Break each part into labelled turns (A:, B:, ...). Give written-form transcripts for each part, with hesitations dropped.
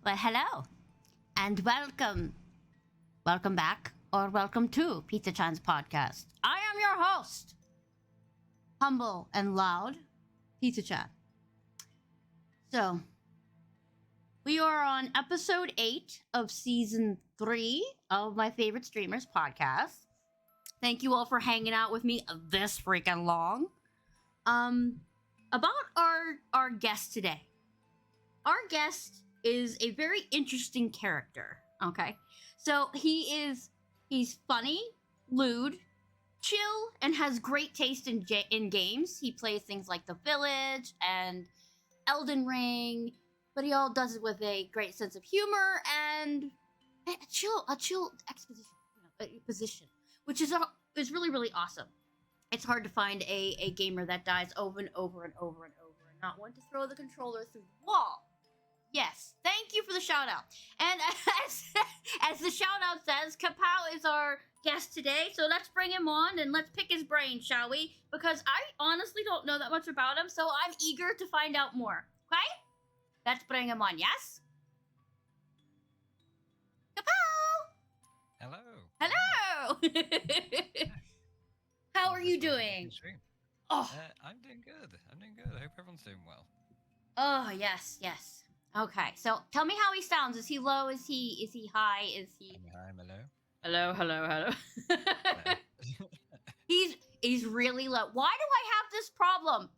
A: Well, hello and welcome. Welcome back or welcome to Pizzachan's podcast. I am your host, humble and loud, Pizzachan. So, we are on episode 8 of season 3 of my favorite streamers podcast. Thank you all for hanging out with me this freaking long. About our guest today. Our guest is a very interesting character. Okay, so he's funny, lewd, chill, and has great taste in games. He plays things like The Village and Elden Ring, but he all does it with a great sense of humor and a chill exposition, position, which is really awesome. It's hard to find a gamer that dies over and over and over and over and not want to throw the controller through the wall. Yes, thank you for the shout out. And as the shout out says, Capow is our guest today, so let's bring him on and let's pick his brain, shall we? Because I honestly don't know that much about him, so I'm eager to find out more. Okay? Let's bring him on, yes? Capow!
B: Hello.
A: Hello! How are you doing?
B: Oh, I'm doing good. I hope everyone's doing well.
A: Oh, yes. Okay, so tell me how he sounds. Is he low? Is he high? Is he?
B: Hello.
A: Hello. He's really low. Why do I have this problem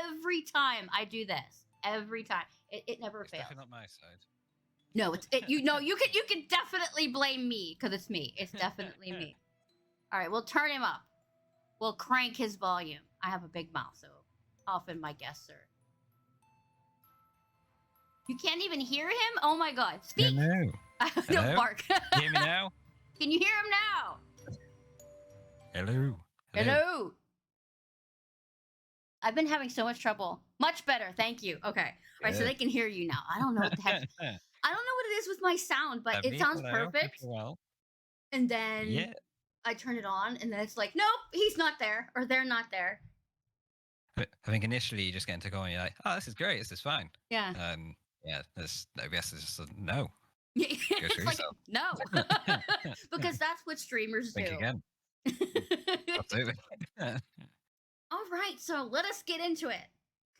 A: every time I do this? Every time it never
B: It's
A: fails.
B: definitely not my side.
A: No, you can definitely blame me because it's me. It's definitely me. All right, we'll turn him up. We'll crank his volume. I have a big mouth, so often my guests are. You can't even hear him? Oh my god. Speak!
B: Hello.
A: Don't bark.
B: Hear me now?
A: Can you hear him now?
B: Hello.
A: I've been having so much trouble. Much better, thank you. Okay. All right, so they can hear you now. I don't know what the heck. I don't know what it is with my sound, but it sounds perfect.
B: Well.
A: And then I turn it on, and then it's like, nope, he's not there, or they're not there.
B: I think initially you just get into going, you're like, oh, this is great, this is fine.
A: Yeah.
B: This OBS is just no.
A: It's like, no. Because that's what streamers
B: Think
A: do.
B: again. Absolutely.
A: All right, so let us get into it.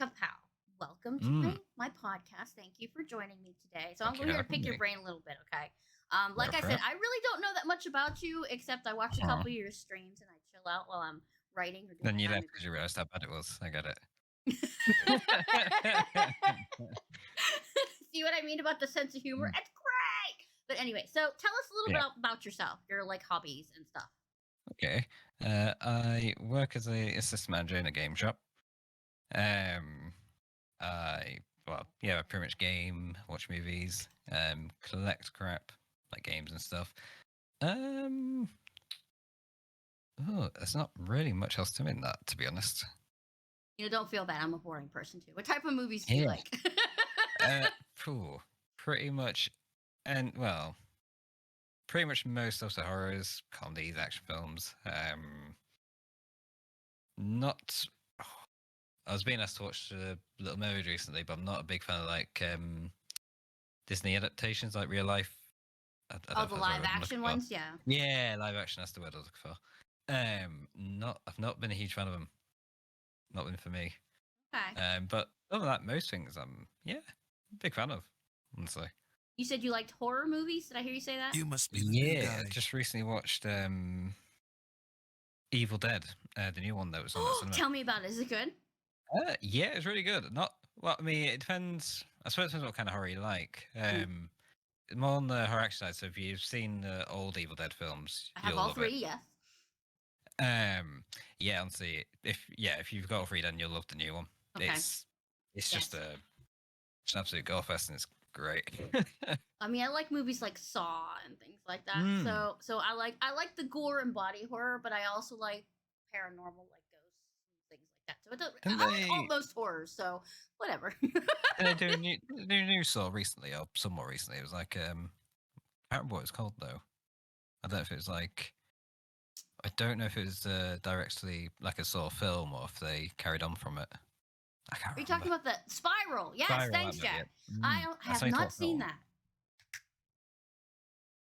A: Kapow, welcome to my podcast. Thank you for joining me today. So I'm here to pick your brain a little bit, okay? Like I said, I really don't know that much about you, except I watch a couple of your streams and I chill out while I'm writing or doing.
B: Then you left because you realized how bad it was. I get it.
A: See what I mean about the sense of humor? It's great. But anyway, so tell us a little bit about yourself, your like hobbies and stuff.
B: Okay. I work as a assistant manager in a game shop. I pretty much game, watch movies, collect crap like games and stuff. There's not really much else to me in that, to be honest.
A: Don't feel bad. I'm a boring person too. What type of movies do you like?
B: Pretty much, pretty much most of the horrors, comedies, action films. I was being asked to watch Little Mermaid recently, but I'm not a big fan of like Disney adaptations, like real life.
A: The live action ones, yeah.
B: Yeah, live action. That's the word I was looking for. I've not been a huge fan of them. Not been for me.
A: Okay.
B: But other than that, most things I'm big fan of, honestly.
A: You said you liked horror movies. Did I hear you say that?
C: You must be the new guy.
B: Just recently watched Evil Dead, the new one that was on the cinema.
A: Tell me about it. Is it good?
B: Yeah, it's really good. It depends. I suppose it depends what kind of horror you like. More on the horror action side. So if you've seen the old Evil Dead films,
A: I have all three. Yes.
B: Honestly, if you've got all three, then you'll love the new one.
A: Okay.
B: It's just an absolute gore fest, and it's great.
A: I mean, I like movies like Saw and things like that. So I like the gore and body horror, but I also like paranormal, like ghosts and things like that. So I like all those horrors. So whatever.
B: And they do a new Saw recently, or somewhat recently. It was like I can't remember what it was called though. I don't know if it was like. I don't know if it was directly like a Saw film or if they carried on from it. I can't remember.
A: Are you talking about the Spiral? Yes,
B: Spiral,
A: thanks, Jack. I have not seen that.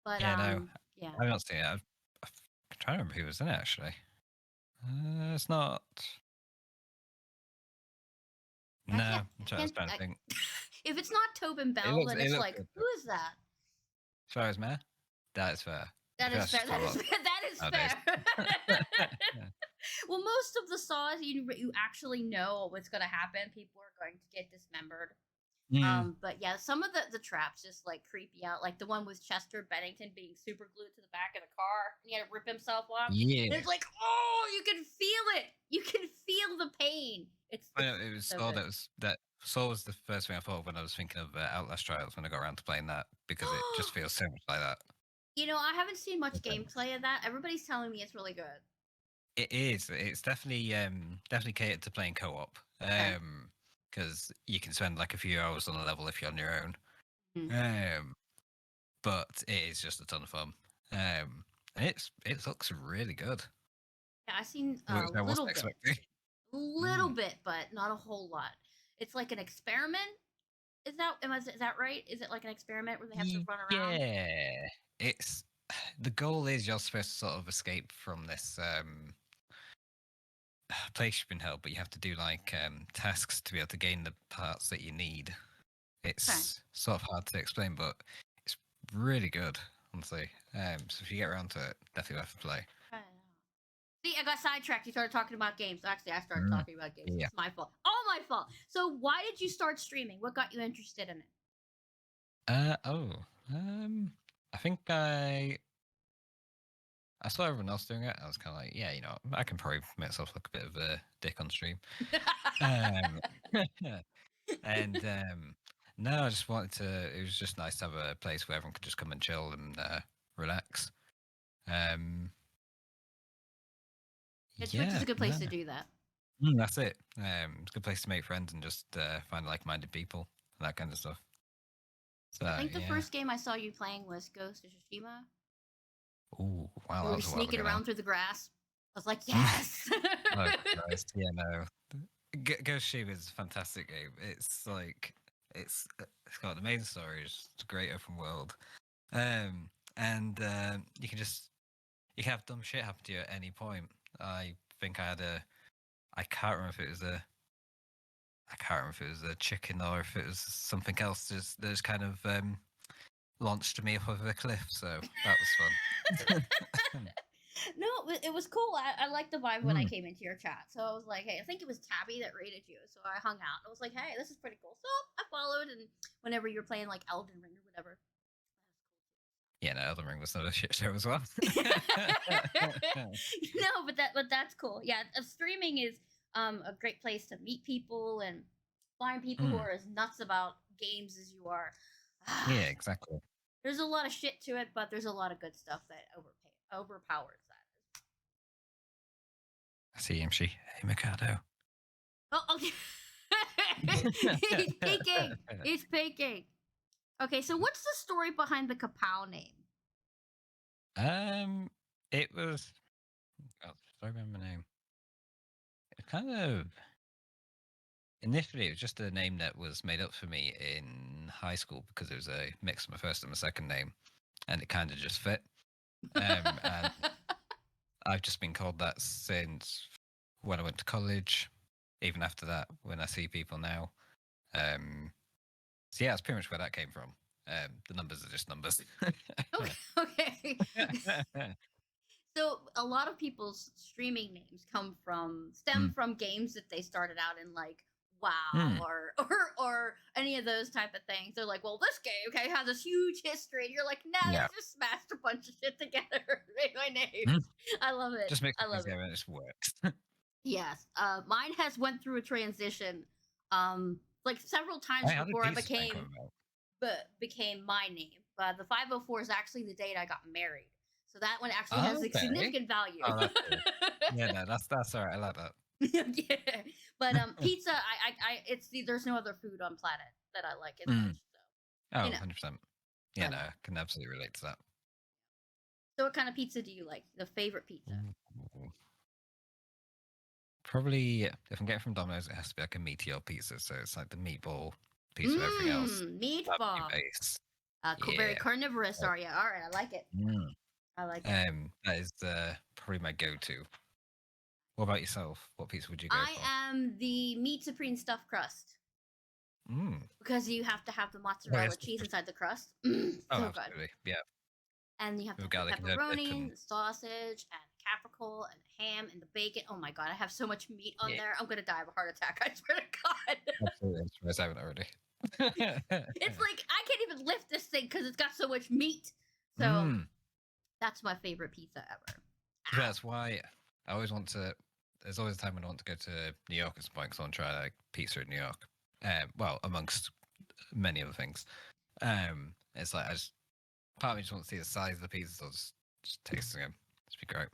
A: But
B: Yeah, no,
A: yeah.
B: I've not seen it. I'm trying to remember who was in it actually. It's not.
A: I
B: No,
A: can't.
B: I'm
A: I
B: trying,
A: can't.
B: to think.
A: If it's not Tobin
B: It
A: Bell,
B: looks.
A: then
B: It
A: it's
B: looks
A: like,
B: good
A: who
B: though.
A: is that?
B: As far as Mayor, that is fair.
A: That is
B: That's
A: fair.
B: just quite
A: That
B: a
A: is
B: lot
A: fair. That is
B: nowadays.
A: fair. Well, most of the saws you actually know what's going to happen. People are going to get dismembered.
B: Mm,
A: But yeah, some of the traps just like creep you out. Like the one with Chester Bennington being super glued to the back of the car, and he had to rip himself off. And
B: yeah.
A: it's like, oh, you can feel it. You can feel the pain.
B: I know it was
A: So
B: Saw
A: good.
B: that Saw was the first thing I thought of when I was thinking of Outlast Trials when I got around to playing that because it just feels so much like that.
A: You know, I haven't seen much
B: Okay.
A: gameplay of that. Everybody's telling me it's really good.
B: It is. It's definitely catered to playing co-op.
A: Okay.
B: Because you can spend like a few hours on a level if you're on your own.
A: Mhm.
B: But it is just a ton of fun. And it looks really good.
A: Yeah, I've seen
B: Which
A: a
B: I
A: little
B: wasn't
A: bit,
B: expecting. Mm.
A: but not a whole lot. It's like an experiment. Is that right? Is it like an experiment where they have to run around?
B: Yeah, it's the goal is you're supposed to sort of escape from this place you've been held, but you have to do like tasks to be able to gain the parts that you need.
A: Okay.
B: It's sort of hard to explain, but it's really good, honestly. So if you get around to it, definitely worth a play.
A: Okay. See, I got sidetracked. You started talking about games. Actually, I started
B: Mm.
A: talking about games.
B: Yeah.
A: It's my fault. All my fault. So, why did you start streaming? What got you interested in it?
B: Oh. I think I saw everyone else doing it. I was kind of like, yeah, I can probably make myself look a bit of a dick on stream. Um, and no, I just wanted to. It was just nice to have a place where everyone could just come and chill and relax. Um,
A: Twitch is
B: yeah,
A: a good
B: no,
A: place to do that.
B: that's it. It's a good place to make friends and just find like-minded people and that kind of stuff. So
A: I think the
B: yeah.
A: first game I saw you playing was Ghost of Tsushima.
B: Oh wow,
A: You
B: that
A: were
B: was a while
A: sneaking
B: ago now.
A: around through the grass. I was like, yes.
B: Oh Christ, yeah, no. Ghost Ship is a fantastic game. It's like it's got an amazing story. It's a great open world. And you can have dumb shit happen to you at any point. I think I can't remember if it was I can't remember if it was a chicken or if it was something else. There's kind of launched me off of a cliff, so that was fun.
A: No, it was cool. I liked the vibe when I
B: Mm,
A: came into your chat. So I was like, hey, I think it was Tabby that rated you. So I hung out. I was like, hey, this is pretty cool. So I followed, and whenever you're playing like Elden Ring or whatever,
B: yeah, no, Elden Ring was another shit show as well.
A: no, but that's cool. Yeah, streaming is a great place to meet people and find people who
B: Mm,
A: are as nuts about games as you are.
B: yeah, exactly.
A: There's a lot of shit to it, but there's a lot of good stuff that overpowers that.
B: I see him. Hey, Mikado.
A: Oh, okay. He's peeking. He's peeking. Okay, so what's the story behind the Capow name?
B: It was. Oh, I remember the name. It kind of initially it was just a name that was made up for me in high school because it was a mix of my first and my second name, and it kind of just fit. And I've just been called that since when I went to college. Even after that, when I see people now. So yeah, that's pretty much where that came from. The numbers are just numbers.
A: Okay. Okay. So a lot of people's streaming names stem
B: Mm.
A: from games that they started out in, like WoW
B: Mm.
A: or any of those type of things. They're like, well, this game has this huge history, and you're like, nah,
B: Yeah.
A: let's just smashed a bunch of shit together. Make my name.
B: Mm.
A: I love it.
B: Just mix
A: I
B: things
A: love it.
B: together and it works.
A: Yes. Mine has went through a transition, like several times
B: Hey, how did
A: before I
B: Pizza Chain come
A: became
B: about?
A: became my name. The 504 is actually the date I got married. So that one actually has
B: Oh,
A: a
B: okay.
A: significant value.
B: Oh, that's cool. Yeah, no, that's all right. I like that.
A: Yeah. But pizza, there's no other food on planet that I like as
B: Mm.
A: much. So,
B: Oh,
A: you know,
B: 100%. Yeah,
A: but
B: no, I can absolutely relate to that.
A: so what kind of pizza do you like? The favorite pizza?
B: Ooh. Probably, if I'm getting from Domino's, it has to be like a meteor pizza. So it's like the meatball pizza with everything else. That'd be
A: Meatball.
B: base.
A: Very
B: Yeah.
A: carnivorous are you? All right, I like it.
B: Mm.
A: I like it.
B: That is probably my go-to. What about yourself? What pizza would you go
A: I
B: for?
A: am the meat supreme stuffed crust
B: Mm.
A: because you have to have the
B: Oh,
A: mozzarella
B: yes.
A: cheese inside the crust.
B: Oh,
A: So good.
B: absolutely. Yeah.
A: And you have to
B: With
A: have the
B: garlic and herb dip
A: pepperoni,
B: and
A: the sausage, and the capricle, and the ham, and the bacon. Oh my god, I have so much meat on
B: yeah,
A: there. I'm gonna die of a heart attack. I swear to God.
B: absolutely. I'm surprised I haven't already.
A: It's like I can't even lift this thing because it's got so much meat. So
B: Mm.
A: that's my favorite pizza ever.
B: Yeah,
A: Ow.
B: that's why I always want to. There's always a time when I want to go to New York at some point because I want to try like pizza in New York. Well, amongst many other things. It's like I just part of me just wants to see the size of the pizzas. So just tasting them. It'd be great.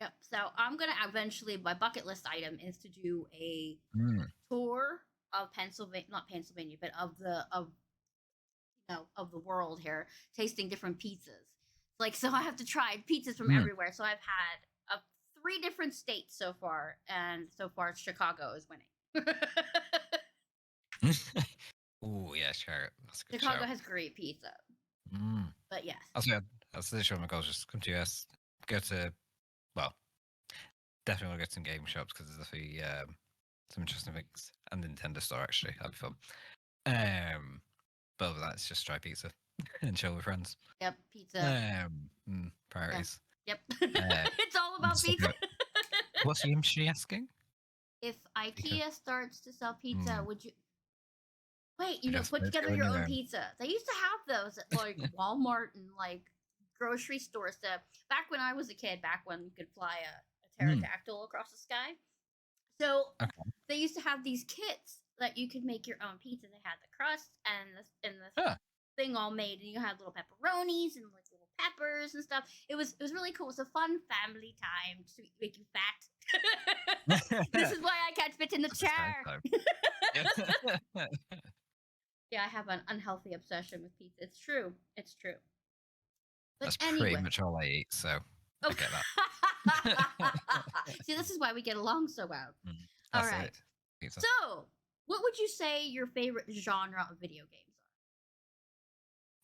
A: Yep. So I'm gonna eventually. My bucket list item is to do a
B: Mm.
A: tour of Pennsylvania, not Pennsylvania, but of the world here, tasting different pizzas. Like so, I have to try pizzas from
B: Mm.
A: everywhere. So I've had 3 different states so far, and so far Chicago is winning.
B: Oh yeah, sure. That's a good
A: Chicago
B: shout.
A: has great pizza,
B: Mm.
A: but yes,
B: That's literally one of my goals. Just come to US, go to well, definitely want to go to some game shops because there's a few some interesting things, and the Nintendo store actually. That'd be fun. But other than that, it's just try pizza and chill with friends.
A: yep, pizza.
B: Priorities.
A: Yep,
B: Uh,
A: it's all
B: I'm
A: about
B: just looking
A: pizza.
B: at what's the industry asking?
A: If
B: Because
A: IKEA starts to sell pizza,
B: mm,
A: would you wait?
B: I guess
A: Put
B: let's
A: together
B: go in
A: your
B: your
A: own
B: own.
A: pizza. They used to have those at like Walmart and like grocery stores. Back when I was a kid, back when you could fly a
B: Mm,
A: pterodactyl across the sky. So
B: okay.
A: they used to have these kits that you could make your own pizza. They had the crust and the
B: Huh.
A: thing all made, and you had little pepperonis and like little peppers and stuff. It was really cool. It was a fun family time to make you fat. This is why I can't fit in the
B: That's a nice
A: chair.
B: time. Yeah.
A: Yeah, I have an unhealthy obsession with pizza. It's true. It's true. But
B: That's pretty
A: anyway.
B: much all I eat, so I
A: Oh.
B: get that.
A: See, this is why we get along so well.
B: Mm,
A: All
B: That's
A: right.
B: it. Pizza.
A: So, what would you say your favorite genre of video games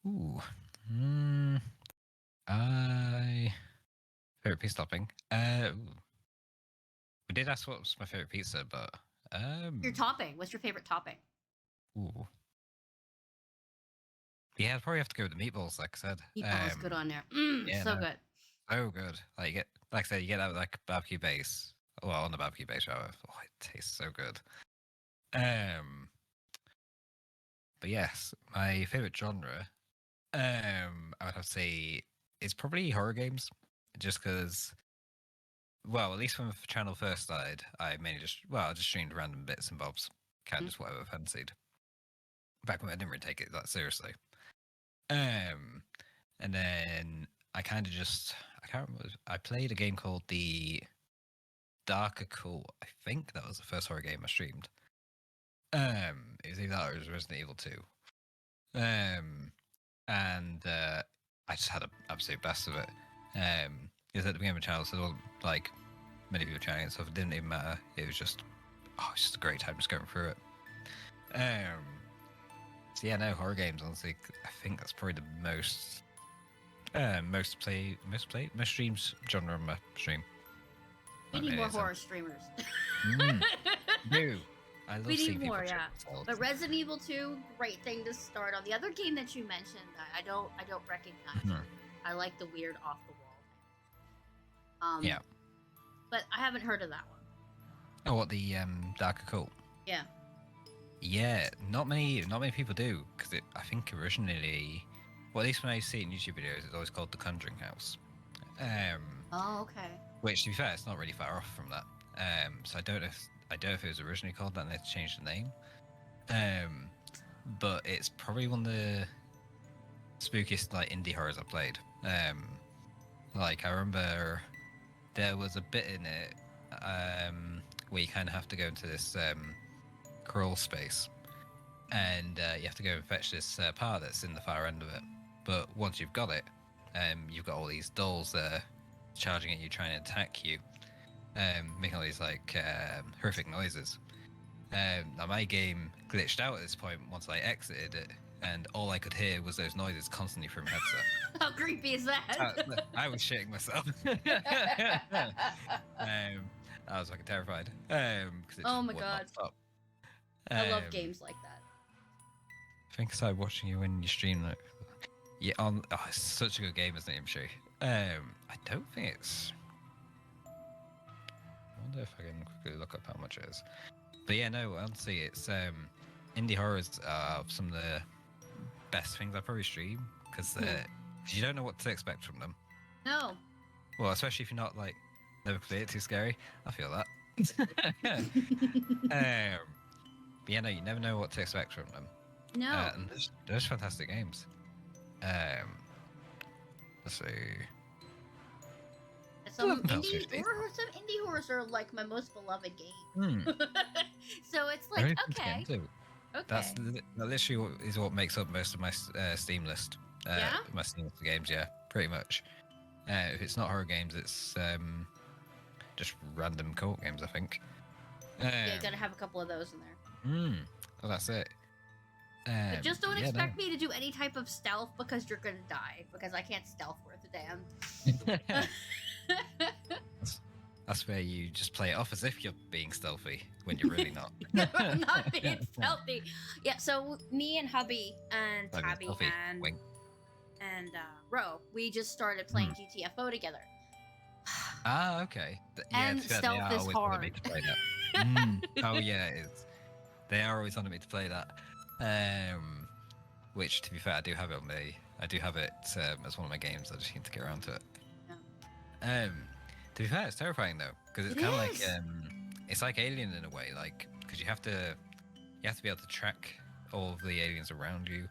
B: Ooh. Mm, I favorite pizza topping. We did ask what was my favorite pizza, but
A: Your topping. What's your favorite topping?
B: ooh. Yeah, I'd probably have to go with the meatballs, like I said.
A: Meatball is good on there.
B: Yeah,
A: So
B: no,
A: good.
B: so good. Like I said, you get that with like barbecue base. Well, on the barbecue base, rather. Oh, it tastes so good. But yes, my favorite genre, I would have to say, is probably horror games, just because. Well, at least when the channel first started, I mainly I just streamed random bits and bobs, kind of
A: Mm.
B: just whatever I fancied. Back when I didn't really take it that seriously. Um, and then I kind of just I can't remember. I played a game called the Darker Cool. I think that was the first horror game I streamed. It was either that or it was Resident Evil 2. And I just had an absolute best of it. It was at the beginning of the channel, so there wasn't like many people trying it, so it didn't even matter. It was just it's just a great time just going through it. So yeah, no horror games. Honestly, I think that's probably the most streamed genre on my stream.
A: We
B: Not
A: need
B: really
A: more
B: is, though.
A: horror streamers.
B: No, I love
A: We
B: seeing
A: need
B: people
A: more,
B: check
A: yeah.
B: themselves.
A: But Resident Evil 2, great thing to start on. The other game that you mentioned, I don't recognize.
B: Mhm.
A: I like the weird off the wall.
B: Yeah.
A: But I haven't heard of that one.
B: Oh, what the Dark Occult?
A: Yeah.
B: Yeah, not many people do because I think originally, well, at least when I see it in YouTube videos, it's always called the Conjuring House.
A: Oh, okay.
B: Which, to be fair, it's not really far off from that. So I don't know if it was originally called that and they changed the name. But it's probably one of the spookiest like indie horrors I've played. Like I remember there was a bit in it where you kind of have to go into this crawl space, and you have to go and fetch this part that's in the far end of it. But once you've got it, you've got all these dolls there charging at you, trying to attack you, making all these like horrific noises. Now my game glitched out at this point once I exited it, and all I could hear was those noises constantly from my headset.
A: How creepy is that?
B: I was shitting myself. I was fucking terrified. Because it
A: Oh
B: just
A: my
B: would
A: God.
B: not stop.
A: I love games like that.
B: I think I started watching you when you stream. Like, yeah, it's such a good game, isn't it, Imshi? I don't think it's. I wonder if I can quickly look up how much it is. But yeah, no, honestly, it's indie horrors are some of the best things I probably stream because you don't know what to expect from them.
A: No.
B: Well, especially if you're not like never played it, too scary. I feel that. But yeah, no, you never know what to expect from them.
A: No.
B: And there's fantastic games. Let's see.
A: Some indie horrors are like my most beloved game. So it's like, okay.
B: That literally is what makes up most of my Steam list. My Steam list of games, yeah, pretty much. If it's not horror games, it's just random co-op games, I think.
A: Yeah, you gotta have a couple of those in there.
B: Well, that's it.
A: But just don't expect me to do any type of stealth because you're gonna die. Because I can't stealth worth a damn.
B: That's where you just play it off as if you're being stealthy when you're really not.
A: I'm not being stealthy. Yeah, so me and hubby and Tabby and Ro, we just started playing GTFO together.
B: Ah, okay.
A: And stealth is hard.
B: Me to play that. Oh yeah, it is. They are always on me to play that. Which, to be fair, I do have it on me. I do have it as one of my games. I just need to get around to it. Yeah. To be fair, it's terrifying though, because it's kind of like it's like Alien in a way, like because you have to be able to track all of the aliens around you.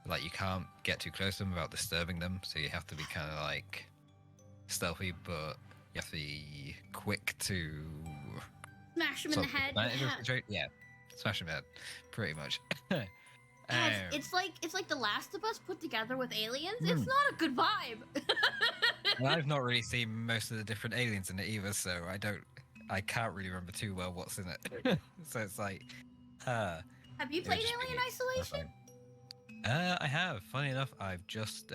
B: Like you can't get too close to them without disturbing them, so you have to be kind of like stealthy, but you have to be quick to
A: smash them in the head.
B: Yeah, smash them in the head, pretty much.
A: It's like The Last of Us put together with aliens. It's not a good vibe.
B: Well, I've not really seen most of the different aliens in it either, so I can't really remember too well what's in it. So it's like,
A: have you played Alien Isolation?
B: I have. Funny enough, I've just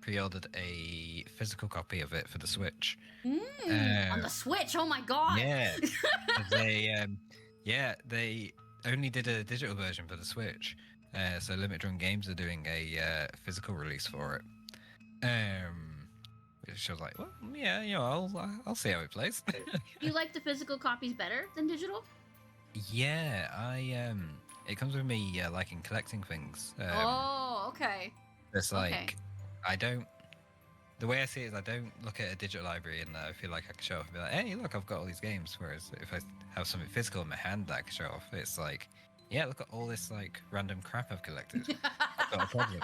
B: pre-ordered a physical copy of it for the Switch.
A: On the Switch, oh my god!
B: Yeah, they only did a digital version for the Switch, so Limited Run Games are doing a physical release for it. Which I was like, well, yeah, I'll see how it plays.
A: You like the physical copies better than digital?
B: Yeah, it comes with me liking collecting things.
A: Okay.
B: It's like the way I see it is I don't look at a digital library and I feel like I can show off and be like, hey, look, I've got all these games. Whereas if I have something physical in my hand that I can show off, it's like, yeah, look at all this like random crap I've collected. I've got a problem,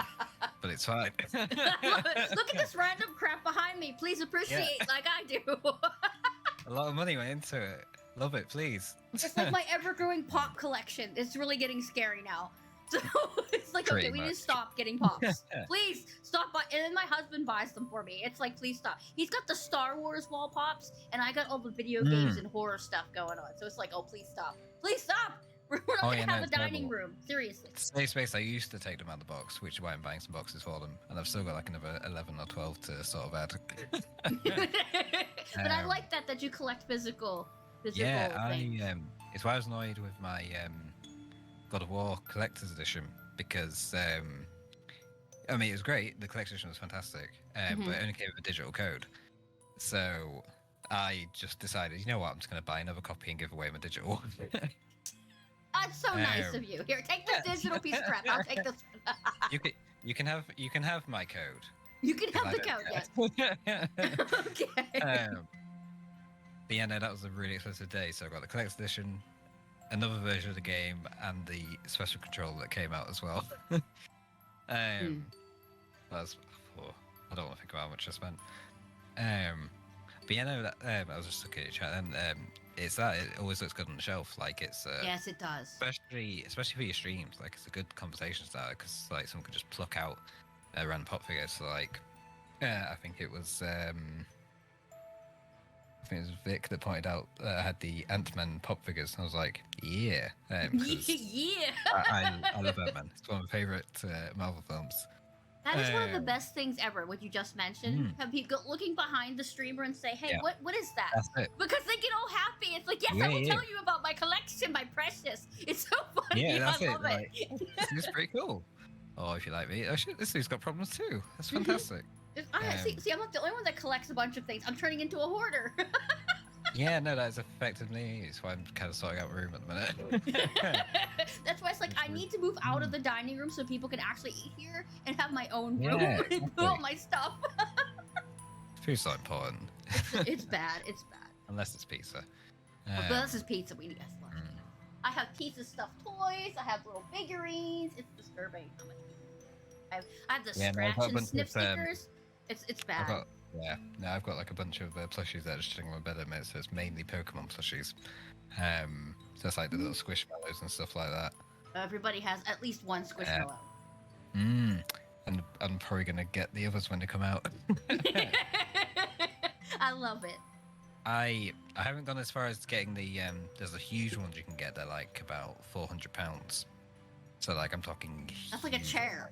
B: but it's fine.
A: Look at this random crap behind me. Please appreciate like I do.
B: A lot of money went into it. Love it, please.
A: It's like my ever-growing pop collection. It's really getting scary now. So it's like, okay, we need to stop getting pops. Please stop. And then my husband buys them for me. It's like, please stop. He's got the Star Wars wall pops, and I got all the video games and horror stuff going on. So it's like, oh, please stop. Please stop. We're not going to have a dining room. Seriously.
B: Safe space, I used to take them out of the box, which is why I'm buying some boxes for them. And I've still got like another 11 or 12 to sort of add.
A: But I like that you collect physical things.
B: It's why I was annoyed with my God of War Collector's Edition, because I mean, it was great. The collector's edition was fantastic, but it only came with a digital code. So I just decided, you know what, I'm just going to buy another copy and give away my digital one.
A: That's so nice of you. Here, take this digital piece of crap. I'll take this one.
B: You can have my code.
A: You can have the code, yes. Okay.
B: But yeah, no, that was a really expensive day. So I got the collector's edition, another version of the game, and the special controller that came out as well. I don't want to think about how much I spent. But yeah, no, I was just looking at chat, and it always looks good on the shelf. Like it's
A: yes, it does.
B: Especially for your streams, like it's a good conversation starter because like someone could just pluck out a random pop figure. So like, I think it was I think it was Vic that pointed out that I had the Ant-Man pop figures. I was like, yeah. 'Cause
A: Yeah.
B: I love Ant-Man. It's one of my favorite Marvel films.
A: That is one of the best things ever. What you just mentioned. Have people looking behind the streamer and say, "Hey,
B: Yeah.
A: what is that?"
B: That's it.
A: Because they get all happy. It's like, yes,
B: Yeah,
A: I will
B: yeah.
A: tell you about my collection, my precious. It's so funny.
B: Yeah, that's
A: I
B: it.
A: love
B: Like,
A: it.
B: this is pretty cool. Oh, if you like me. Oh shit, this dude's got problems too. That's fantastic.
A: See, I'm not the only one that collects a bunch of things. I'm turning into a hoarder.
B: Yeah, no, that has affected me. It's why I'm kind of sorting out my room at the minute.
A: That's why it's like I need to move out of the dining room so people can actually eat here and have my own room
B: Yeah,
A: and put all my stuff.
B: Food's not important.
A: It's bad. It's bad.
B: Unless it's pizza.
A: But this is pizza. We need to get I have pizza stuffed toys. I have little figurines. It's disturbing how much pizza I have the scratch and snip stickers. It's bad.
B: I've got like a bunch of plushies that are just sitting on my bed at the minute, so it's mainly Pokemon plushies. So it's like the little squishmallows and stuff like that.
A: Everybody has at least one squishmallow.
B: And I'm probably gonna get the others when they come out.
A: I love it.
B: I haven't gone as far as getting the there's the huge ones you can get. They're like about £400. So like I'm talking.
A: That's like a chair.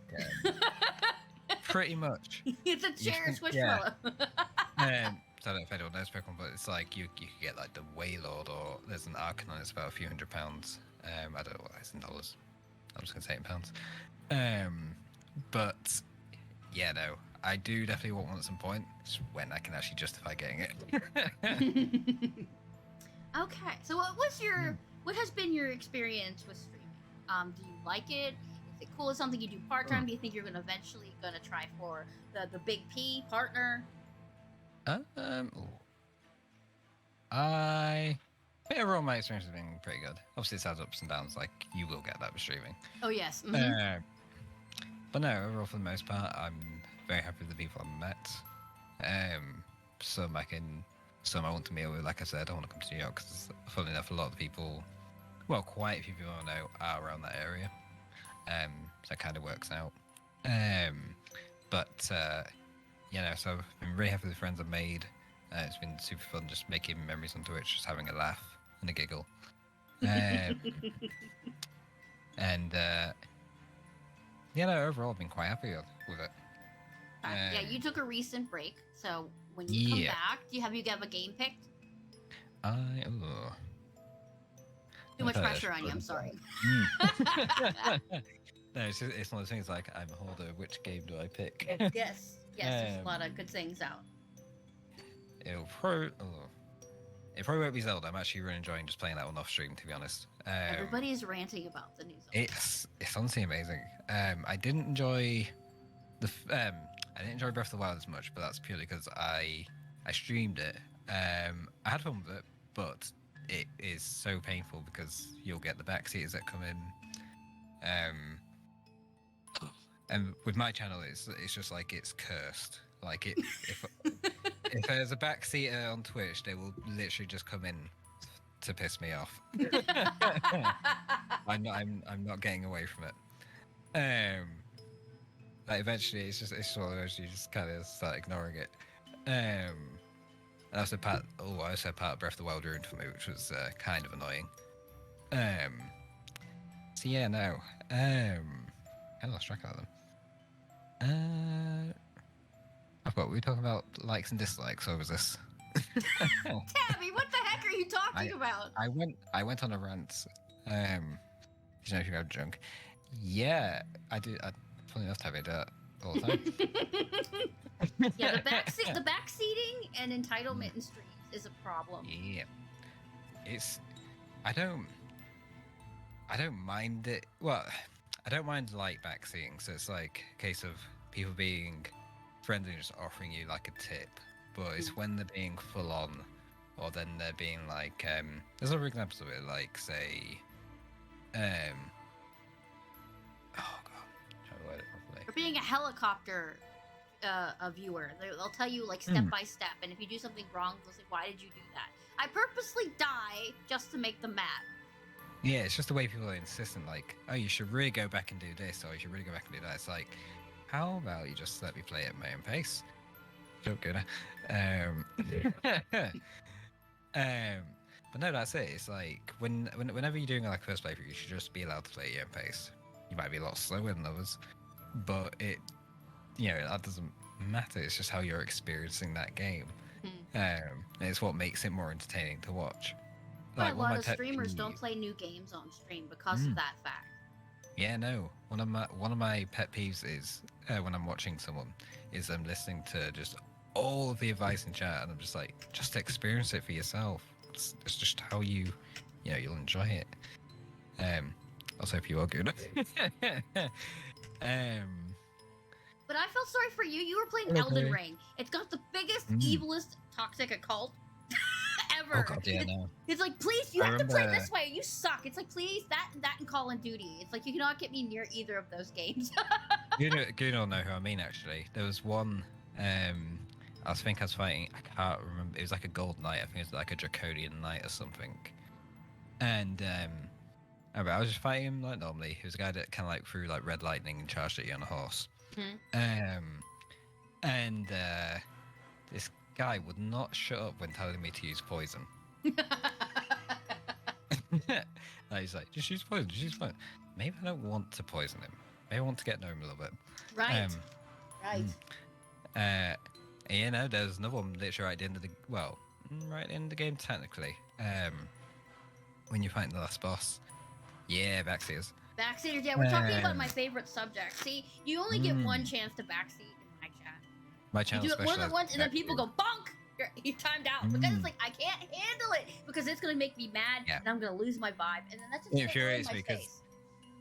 B: Pretty much.
A: It's a chair squishmallow.
B: Yeah. So I don't know if anyone knows Pokemon, but it's like you could get like the Wailord, or there's an Arcanine. It's about a few £100s. I don't know what it's in dollars. I'm just gonna say it in pounds. But yeah, no, I do definitely want one at some point. It's when I can actually justify getting it.
A: Okay, so what has been your experience with streaming? Do you like it? Is it cool? Is it something you do part time? Do you think you're eventually gonna try for the big P partner?
B: I think overall my experience has been pretty good. Obviously, it has ups and downs, like you will get that with streaming.
A: Oh yes.
B: But no, overall for the most part, I'm very happy with the people I've met. Some I want to meet with. Like I said, I want to come to New York because, funnily enough, a lot of the people, well, quite a few people I know are around that area. So it kind of works out. So I've been really happy with the friends I've made. It's been super fun just making memories on Twitch, just having a laugh and a giggle. Overall I've been quite happy with it.
A: Yeah, you took a recent break, so when you come back, have you got a game picked? Too much pressure on you, I'm sorry.
B: No, it's one of those things like, I'm a hoarder, which game do I pick?
A: Yes, there's a lot of good things out.
B: It probably won't be Zelda. I'm actually really enjoying just playing that one off stream, to be honest.
A: Everybody is ranting about the new Zelda.
B: It's honestly amazing. I didn't enjoy Breath of the Wild as much, but that's purely because I streamed it. I had fun with it, but it is so painful because you'll get the backseaters that come in. And with my channel, it's just like it's cursed. Like if there's a backseater on Twitch, they will literally just come in to piss me off. I'm not getting away from it. Like eventually, it's just one of those you just kind of start ignoring it. And also part of Breath of the Wild ruined for me, which was kind of annoying. So yeah, no. I lost track of them. We're talking about likes and dislikes, or was this?
A: Tabby, what the heck are you talking about?
B: I went on a rant. You know, if you got drunk. Yeah, I do. Funny enough, Tabby, I do that all the time.
A: Yeah, the backseating and entitlement in streams is a problem.
B: Yeah, I don't mind it. Well, I don't mind light backseating. So it's like a case of people being friendly and just offering you like a tip. But it's when they're being full on, or then they're being like, there's other examples of it, like say, oh god, trying to word it properly.
A: For being a helicopter a viewer, they'll tell you like step by step, and if you do something wrong, they'll say, "Why did you do that?" I purposely die just to make them mad.
B: Yeah, it's just the way people are insistent, like, oh, you should really go back and do this, or you should really go back and do that. It's like, how about you just let me play at my own pace? Joke, good. But no, that's it. It's like whenever you're doing like first playthrough, you should just be allowed to play at your own pace. You might be a lot slower than others, but that doesn't matter. It's just how you're experiencing that game. And it's what makes it more entertaining to watch.
A: Like, a
B: one
A: lot
B: of
A: of
B: my
A: streamers don't
B: peeves-
A: play new games on stream because of that fact.
B: Yeah, no. One of my pet peeves is when I'm watching someone is I'm listening to just all of the advice in chat, and I'm just like, just experience it for yourself. It's just how you'll enjoy it. Also, if you are good.
A: But I felt sorry for you. You were playing Elden Ring. It's got the biggest, evilest, toxic occult ever.
B: Oh god, yeah, no.
A: It's like, please, you have to play this way. You suck. It's like, please, that and Call of Duty. It's like, you cannot get me near either of those games.
B: You don't know who I mean, actually. There was one, I was fighting, I can't remember, it was like a gold knight, I think it was like a draconian knight or something. And, I was just fighting him like normally. He was a guy that kind of like threw like red lightning and charged at you on a horse. And this guy would not shut up when telling me to use poison. He's like, just use poison, just use poison. Maybe I don't want to poison him. Maybe I want to get to know him a little bit.
A: Right.
B: There's another one literally right at the end of the game technically. When you're fighting the last boss. Yeah, backseaters.
A: Backseaters, yeah, we're talking about my favorite subject. See, you only get one chance to backseat in my chat.
B: My channel
A: You do it more than once, and then people go bonk. You're timed out because it's like I can't handle it because it's gonna make me mad and I'm gonna lose my vibe, and then that's just
B: infuriates me because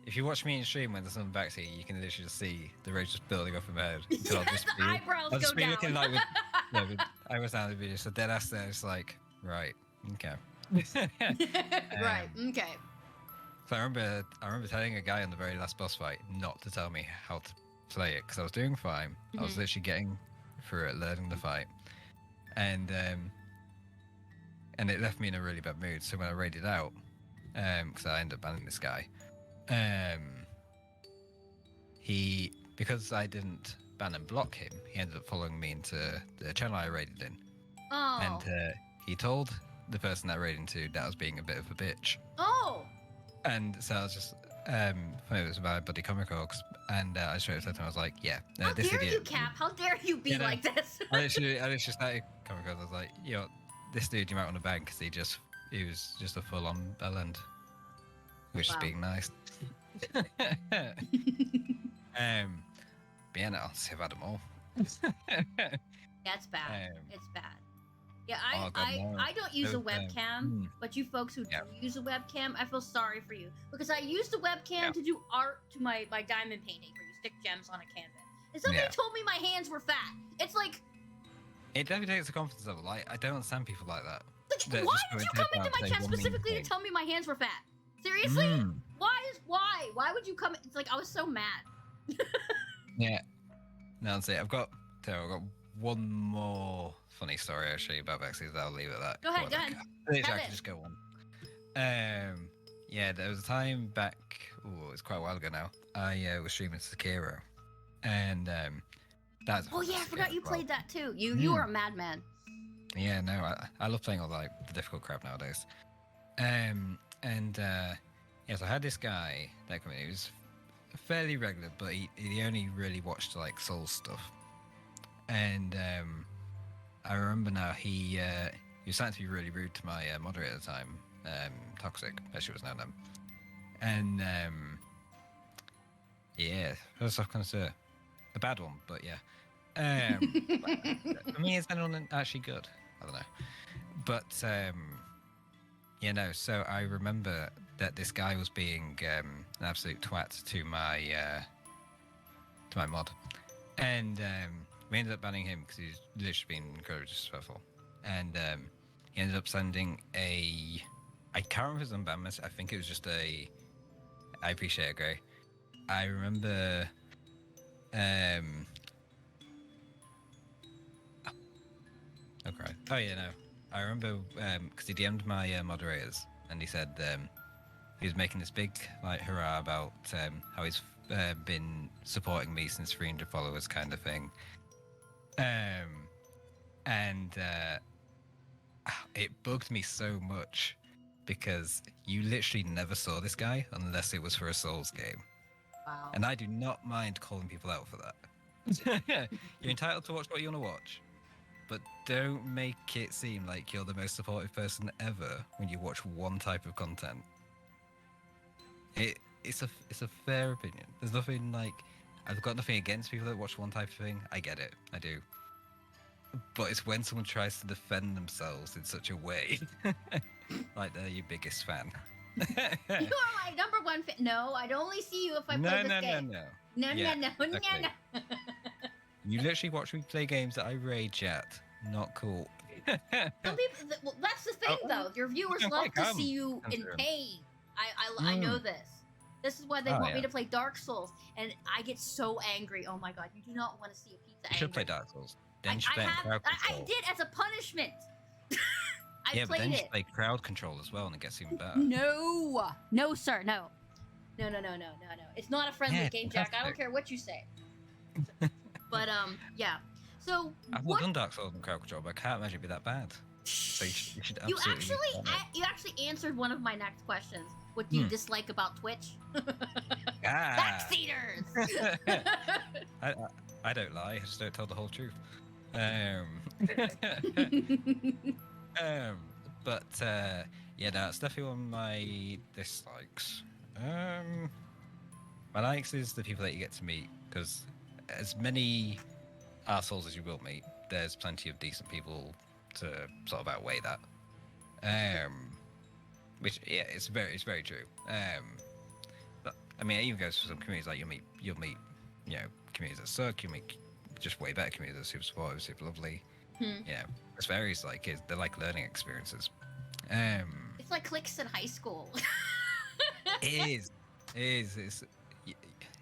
B: if you watch me in stream when there's someone backseat, you can literally just see the rage just building up in my head.
A: Yeah, the eyebrows go down.
B: Looking like with eyebrows down, it'd be just a dead ass there. It's like, right, okay.
A: Right, okay.
B: So I remember telling a guy on the very last boss fight not to tell me how to play it because I was doing fine. I was literally getting through it, learning the fight, and it left me in a really bad mood. So when I raided out, because I ended up banning this guy, because I didn't ban and block him, he ended up following me into the channel I raided in, and he told the person that I raided into that I was being a bit of a bitch.
A: Oh.
B: And so I was just, it was my buddy Comic Orcs, and I straight up said to him, I was like, yeah,
A: how
B: this
A: dare
B: idiot.
A: You, Cap? How dare you be like this?
B: I literally started Comic Orcs, I was like, this dude you might want to ban because he was just a full-on bellend, which is being nice. But yeah, no, honestly, I've had them all.
A: Yeah, it's bad. It's bad. Yeah,
B: no.
A: I don't use a webcam, but you folks who do use a webcam, I feel sorry for you because I used the webcam to do art to my diamond painting where you stick gems on a canvas. And somebody told me my hands were fat. It's like
B: it definitely takes a confidence level. Like I don't understand people like that.
A: Why did you come into my chat specifically to tell me my hands were fat? Seriously? Why would you come? It's like I was so mad.
B: Yeah. No, that's it. I've got one more funny story actually about Vexes. I'll leave it at that.
A: Go ahead.
B: I can just go on. Yeah, there was a time back. Oh, it's quite a while ago now. I was streaming Sekiro, and that's.
A: Oh yeah, I forgot you played that too. You were a madman.
B: Yeah, no, I love playing all like the difficult crap nowadays. So I had this guy that came in. He was fairly regular, but he only really watched like Soul stuff. And I remember now he was starting to be really rude to my moderator at the time, Toxic, as she was known. And yeah, first off, kind of a bad one, but yeah. I mean, is anyone actually good? I don't know. But so I remember that this guy was being an absolute twat to my mod, and we ended up banning him because he's literally been incredibly disrespectful. And he ended up sending I can't remember his unban message. I think it was just I appreciate it, Gray. I remember Oh yeah, no. I remember because he DM'd my moderators and he said he was making this big like hurrah about how he's been supporting me since 300 followers kind of thing. And I it bugged me so much because you literally never saw this guy unless it was for a Souls game.
A: Wow.
B: And I do not mind calling people out for that. You're entitled to watch what you want to watch, but don't make it seem like you're the most supportive person ever when you watch one type of content. It's a fair opinion. There's nothing like I've got nothing against people that watch one type of thing. I get it, I do. But it's when someone tries to defend themselves in such a way, like they're your biggest fan.
A: You are my number one fan. No, I'd only see you if I play this game.
B: No.
A: No.
B: Exactly. You literally watch me play games that I rage at. Not cool.
A: Some people, well, that's the thing, though. Your viewers love to see you in pain. I know this. This is why they want me to play Dark Souls, and I get so angry. Oh my god, you do not want to see a pizza.
B: You should play Dark Souls. Then you should play crowd control.
A: I did as a punishment.
B: But then you should play crowd control as well, and it gets even better.
A: No, sir, no. It's not a friendly game, Jack. I don't care what you say. But yeah. So
B: I've done Dark Souls and crowd control, but I can't imagine it'd be that bad. So you should absolutely.
A: You actually answered one of my next questions. What do you dislike about Twitch? Backseaters.
B: I don't lie. I just don't tell the whole truth. But yeah, no, it's definitely one of my dislikes. My likes is the people that you get to meet, because as many arseholes as you will meet, there's plenty of decent people to sort of outweigh that. Which it's very true. But I mean, it even goes for some communities. Like you'll meet, communities that suck. You meet just way better communities that are super supportive, super lovely. It varies. They're like learning experiences.
A: It's like cliques in high school.
B: It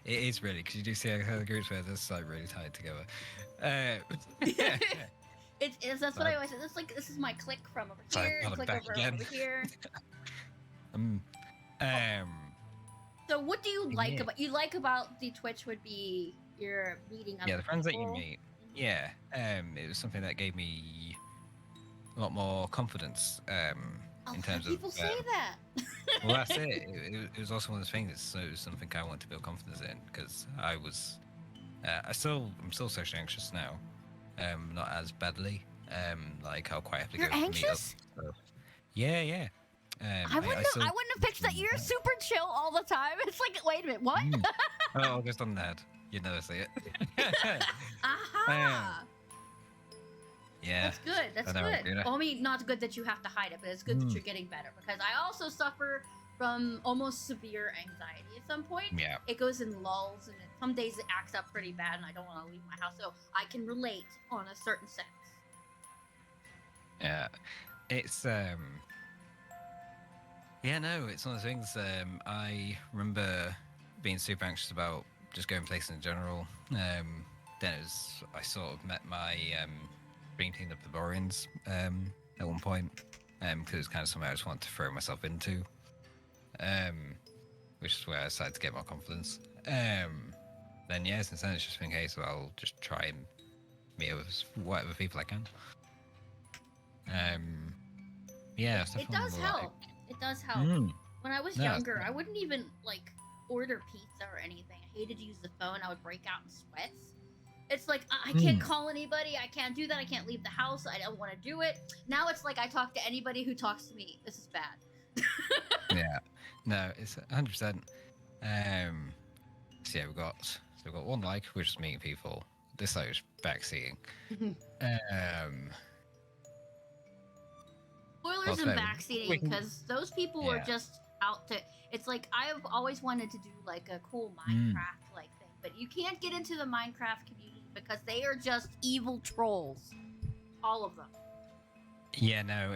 B: is really, because you do see how the groups where they're just like really tied together.
A: That's what I always say. It's like this is my clique from over here, and clique over here. So what do you like about the Twitch would be your meeting other
B: the friends
A: people?
B: that you meet. Yeah, it was something that gave me a lot more confidence. In terms of
A: people say that.
B: Well, that's it. It was also one of those things. So it was something I wanted to build confidence in, because I was, I'm still socially anxious now. Not as badly. Like I'll quite happily
A: You're
B: go
A: anxious?
B: To meet up. Yeah.
A: I wouldn't have pictured that you're super chill all the time. It's like, wait a minute, what?
B: Oh, just on that. You'd never see it.
A: Aha!
B: Yeah.
A: That's good. That's good. Well, I mean, not good that you have to hide it, but it's good that you're getting better, because I also suffer from almost severe anxiety at some point.
B: Yeah.
A: It goes in lulls, and some days it acts up pretty bad, and I don't want to leave my house. So I can relate on a certain sense.
B: Yeah. It's yeah, no, it's one of the things. I remember being super anxious about just going places in general. Then I sort of met my dream team, the Bavarians, at one point, because it was kind of something I just wanted to throw myself into, which is where I started to get more confidence. Then yeah, since then it's just been a case of I'll just try and meet with whatever people I can. Yeah,
A: it does help. It does help. When I was younger, I wouldn't even order pizza or anything. I hated to use the phone. I would break out in sweats. It's like I can't call anybody. I can't do that. I can't leave the house. I don't want to do it. Now it's like I talk to anybody who talks to me. This is bad.
B: Yeah, no, it's 100%. So yeah, we've got one like, we're just meeting people. This like is backseating.
A: Spoilers and backseating, because those people are just out to. It's like I've always wanted to do like a cool Minecraft like thing, but you can't get into the Minecraft community because they are just evil trolls, all of them.
B: Yeah, no,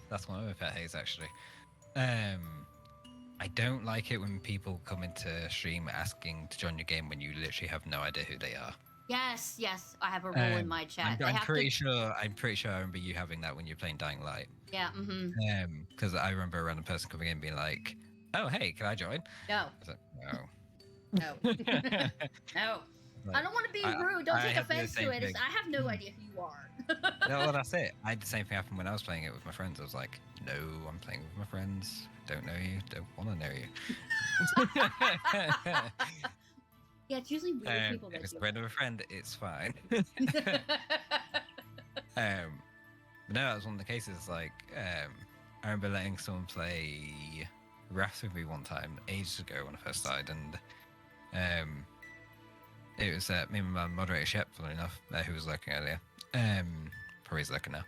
B: that's one of my pet hates actually. I don't like it when people come into stream asking to join your game when you literally have no idea who they are.
A: Yes, I have a rule in my chat.
B: I'm pretty sure I remember you having that when you're playing Dying Light.
A: Yeah,
B: because I remember a random person coming in being like, "Oh, hey, can I join?"
A: No.
B: I was like, no.
A: No. No. I don't want to be
B: I,
A: rude. Don't
B: I
A: take
B: had the
A: offense to
B: same
A: it.
B: thing.
A: I have no idea who you are.
B: No, well, that's it. I had the same thing happen when I was playing it with my friends. I was like, no, I'm playing with my friends. Don't know you. Don't want to know you.
A: Yeah, it's usually weird people
B: If
A: that
B: it's
A: do
B: a friend of a friend, it's fine.
A: that.
B: But no, that was one of the cases. Like, I remember letting someone play Wrath with me one time ages ago when I first started, and it was me and my moderator Shep, funny enough, who was lurking earlier. Probably is lurking now.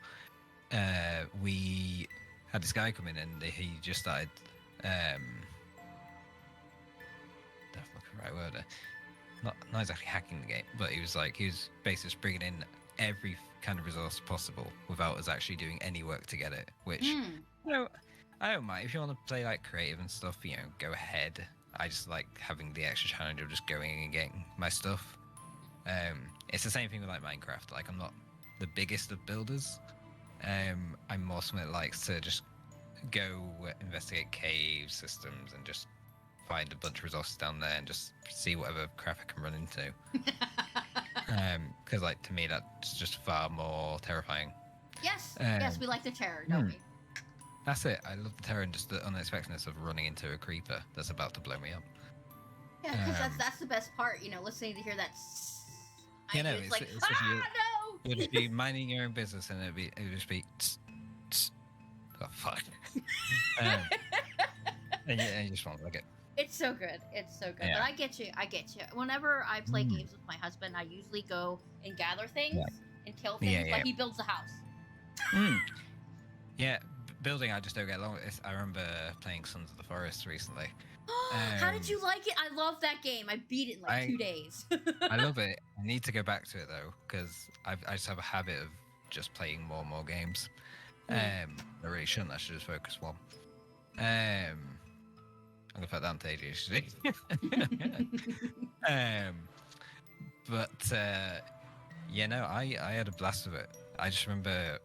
B: We had this guy come in, and he just started. Don't look the right word. Not exactly hacking the game, but he was basically just bringing in every kind of resource possible without us actually doing any work to get it. Which, you know, I don't mind if you want to play like creative and stuff. You know, go ahead. I just like having the extra challenge of just going and getting my stuff. It's the same thing with like Minecraft. Like I'm not the biggest of builders. I'm more someone that likes to just go investigate cave systems and just find a bunch of resources down there and just see whatever crap I can run into. Because like to me that's just far more terrifying.
A: Yes, yes, we like the terror, don't we?
B: That's it. I love the terror and just the unexpectedness of running into a creeper that's about to blow me up.
A: Yeah, because that's the best part, you know, listening to hear that.
B: You know,
A: it's like,
B: just
A: no!
B: You'll just be minding your own business and it would just be. Tss, tss. Oh fuck. And you just won't like it.
A: It's so good. It's so good.
B: Yeah.
A: But I get you. I get you. Whenever I play games with my husband, I usually go and gather things and kill things. Like he builds a house.
B: Yeah, building I just don't get along with. I remember playing Sons of the Forest recently.
A: How did you like it? I love that game. I beat it in like 2 days.
B: I love it. I need to go back to it though, because I just have a habit of just playing more and more games. I really shouldn't. I should just focus one. I'm gonna put that on ADHD. But yeah, no, I had a blast with it. I just remember,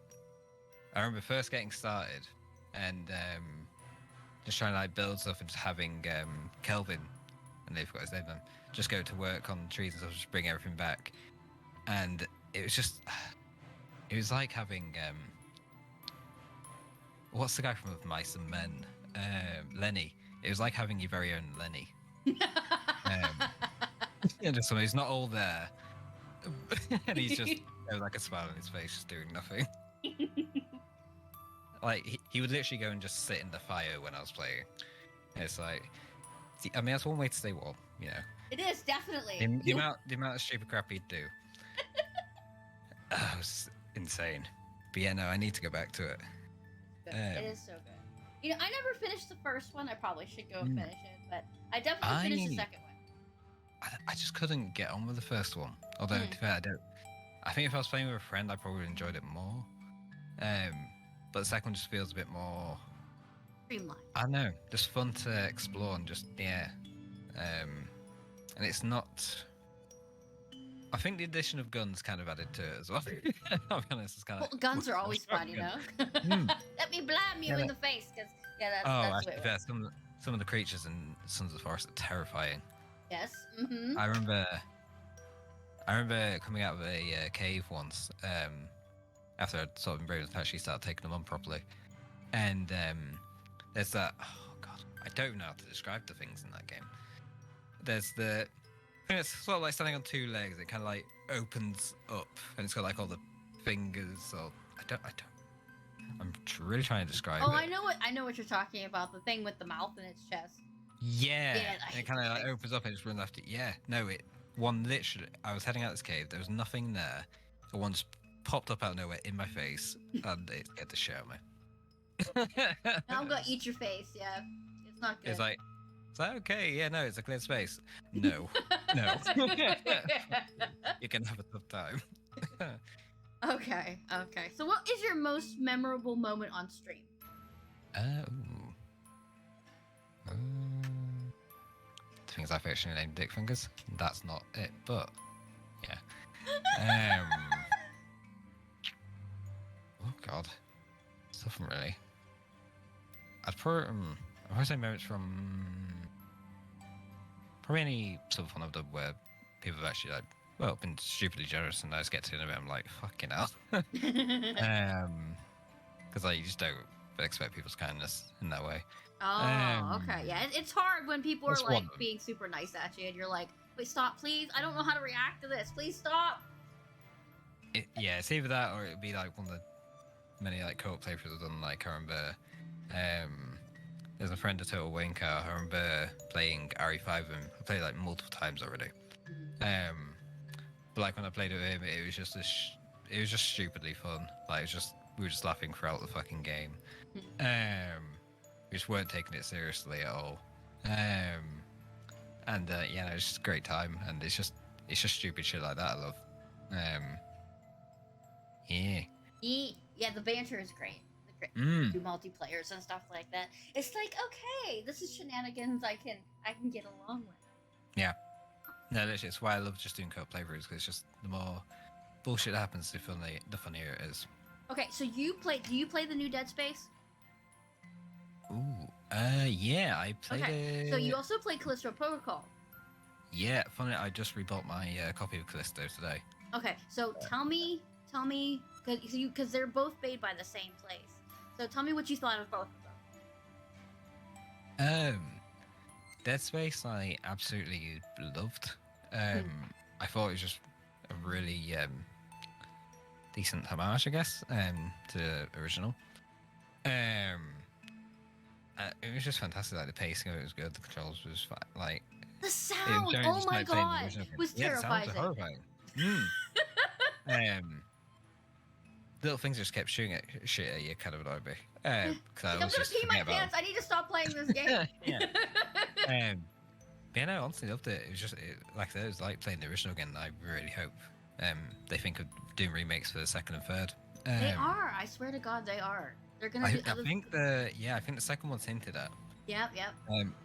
B: first getting started and just trying to like build stuff and just having Kelvin, and they've got his name then, just go to work on trees and stuff, just bring everything back, and it was like having what's the guy from Of Mice and Men, Lenny. It was like having your very own Lenny. Just someone who's not all there, and he's just like a smile on his face, just doing nothing. Like he would literally go and just sit in the fire when I was playing. It's like, I mean, that's one way to stay warm, you know.
A: It is definitely
B: The amount of stupid crap he'd do. It was insane. But yeah, no, I need to go back to it.
A: It is so good. You know, I never finished the first one. I probably should go and finish it, but I definitely finished the second one.
B: I just couldn't get on with the first one. Although, to be fair, I think if I was playing with a friend, I probably enjoyed it more. But the second one just feels a bit more
A: Streamlined.
B: I don't know, just fun to explore and just and it's not. I think the addition of guns kind of added to it as well. I'll be honest, it's kind of.
A: Well, guns are always fun, you know. Let me blam you in the face, because that's
B: actually, fair. Some of the creatures in Sons of the Forest are terrifying.
A: Yes.
B: I remember coming out of a cave once. After I'd sort of embraced, actually started taking them on properly, and there's that. Oh god, I don't even know how to describe the things in that game. There's the. I think it's sort of like standing on two legs. It kind of like opens up, and it's got like all the fingers. Or I'm really trying to describe it.
A: Oh, I know what you're talking about. The thing with the mouth in its chest.
B: Yeah. And it kind of like opens up and just runs after. Yeah. No, one literally. I was heading out this cave. There was nothing there. So one just popped up out of nowhere in my face, and it scared the shit out of me.
A: Now I'm gonna eat your face. Yeah, it's not good.
B: It's like okay, yeah, no, it's a clear space. No. You can have a tough time.
A: Okay. So, what is your most memorable moment on stream?
B: Things I've actually named Dick Fingers. That's not it, but yeah. Oh god, nothing really. I'd probably say moments from probably any sort of fun I've done where people have actually like well, been stupidly generous, and I just get to the end of it. I'm like, fucking hell. Because like you just don't expect people's kindness in that way.
A: Oh, okay. Yeah, it's hard when people are
B: That's
A: like
B: one of them.
A: being super nice at you, and you're like, "Wait, stop, please! I don't know how to react to this. Please stop."
B: Yeah, it's either that or it'd be like one of the many like co-op playthroughs I've done. Like I remember, there's a friend of Total Winker. I remember playing RE5 with him. I played like multiple times already. But like when I played with him, it was just it was just stupidly fun. Like it was just we were just laughing throughout the fucking game. We just weren't taking it seriously at all. And yeah, no, it's just a great time, and it's just stupid shit like that I love. Yeah.
A: Yeah, the banter is great. The
B: Mm.
A: do multiplayers and stuff like that. It's like, okay, this is shenanigans I can get along with.
B: Yeah. No, literally, it's why I love just doing co-op playthroughs, because it's just the more bullshit happens, the funnier it is.
A: Okay, so do you play the new Dead Space?
B: Ooh. Yeah, I played it.
A: So you also play Callisto Protocol.
B: Yeah, funny. I just rebought my copy of Callisto today.
A: Okay, so tell me, because they're both made by the same place. So tell me what you thought of both of them.
B: Dead Space, I absolutely loved. I thought it was just a really decent homage, I guess, to the original. It was just fantastic. Like the pacing of it was good. The controls was like
A: the sound. Oh my god, was terrifying.
B: Yeah, the sounds were horrifying. Little things just kept shooting at shit at you, kind of annoyed me.
A: I'm gonna pee my pants. I need to stop playing this game.
B: Yeah. But yeah, no, I honestly loved it. It was just like I said, it was like playing the original again. I really hope they think of doing remakes for the second and third.
A: They are. I swear to God, they are. They're gonna.
B: I think the second one's hinted at.
A: Yep.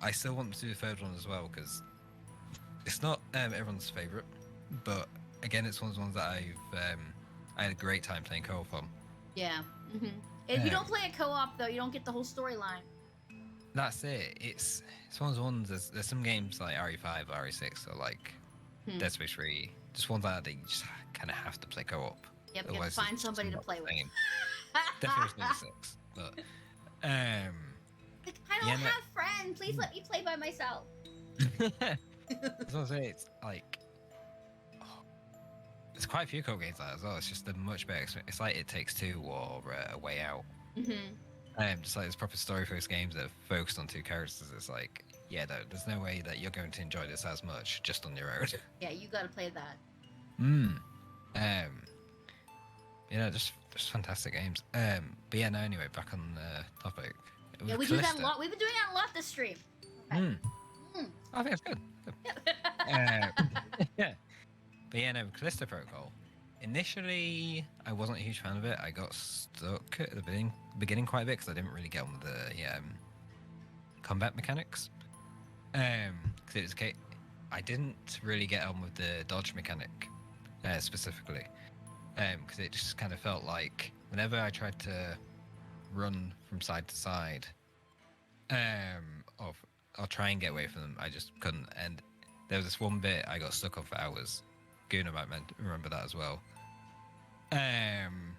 B: I still want to do the third one as well, because it's not everyone's favorite, but again, it's one of the ones that I had a great time playing co-op on.
A: Yeah. If you don't play a co-op though, you don't get the whole storyline.
B: That's it. It's one of the ones. There's some games like RE5, RE6, or like Dead Space 3. Just ones that you just kind of have to play co-op.
A: Yep. You have to find somebody to play with.
B: Definitely 6, but
A: I don't have friends. Please let me play by myself.
B: That's what I'm saying. It's like there's quite a few co-op games like that as well. It's just a much better experience. It's like It Takes Two or A Way Out. Just like there's proper story-focused games that are focused on two characters. It's like, yeah, there's no way that you're going to enjoy this as much just on your own.
A: Yeah, you got to play that.
B: Just fantastic games. But yeah, no. Anyway, back on the topic.
A: Yeah, we do that a lot. We've been doing that a lot this stream. Okay.
B: I think it's good. Yeah. But yeah, no, Callisto Protocol. Initially, I wasn't a huge fan of it. I got stuck at the beginning quite a bit because I didn't really get on with the combat mechanics. Because it was okay. I didn't really get on with the dodge mechanic specifically. Because it just kind of felt like whenever I tried to run from side to side, or try and get away from them, I just couldn't. And there was this one bit I got stuck on for hours. Guna might remember that as well. And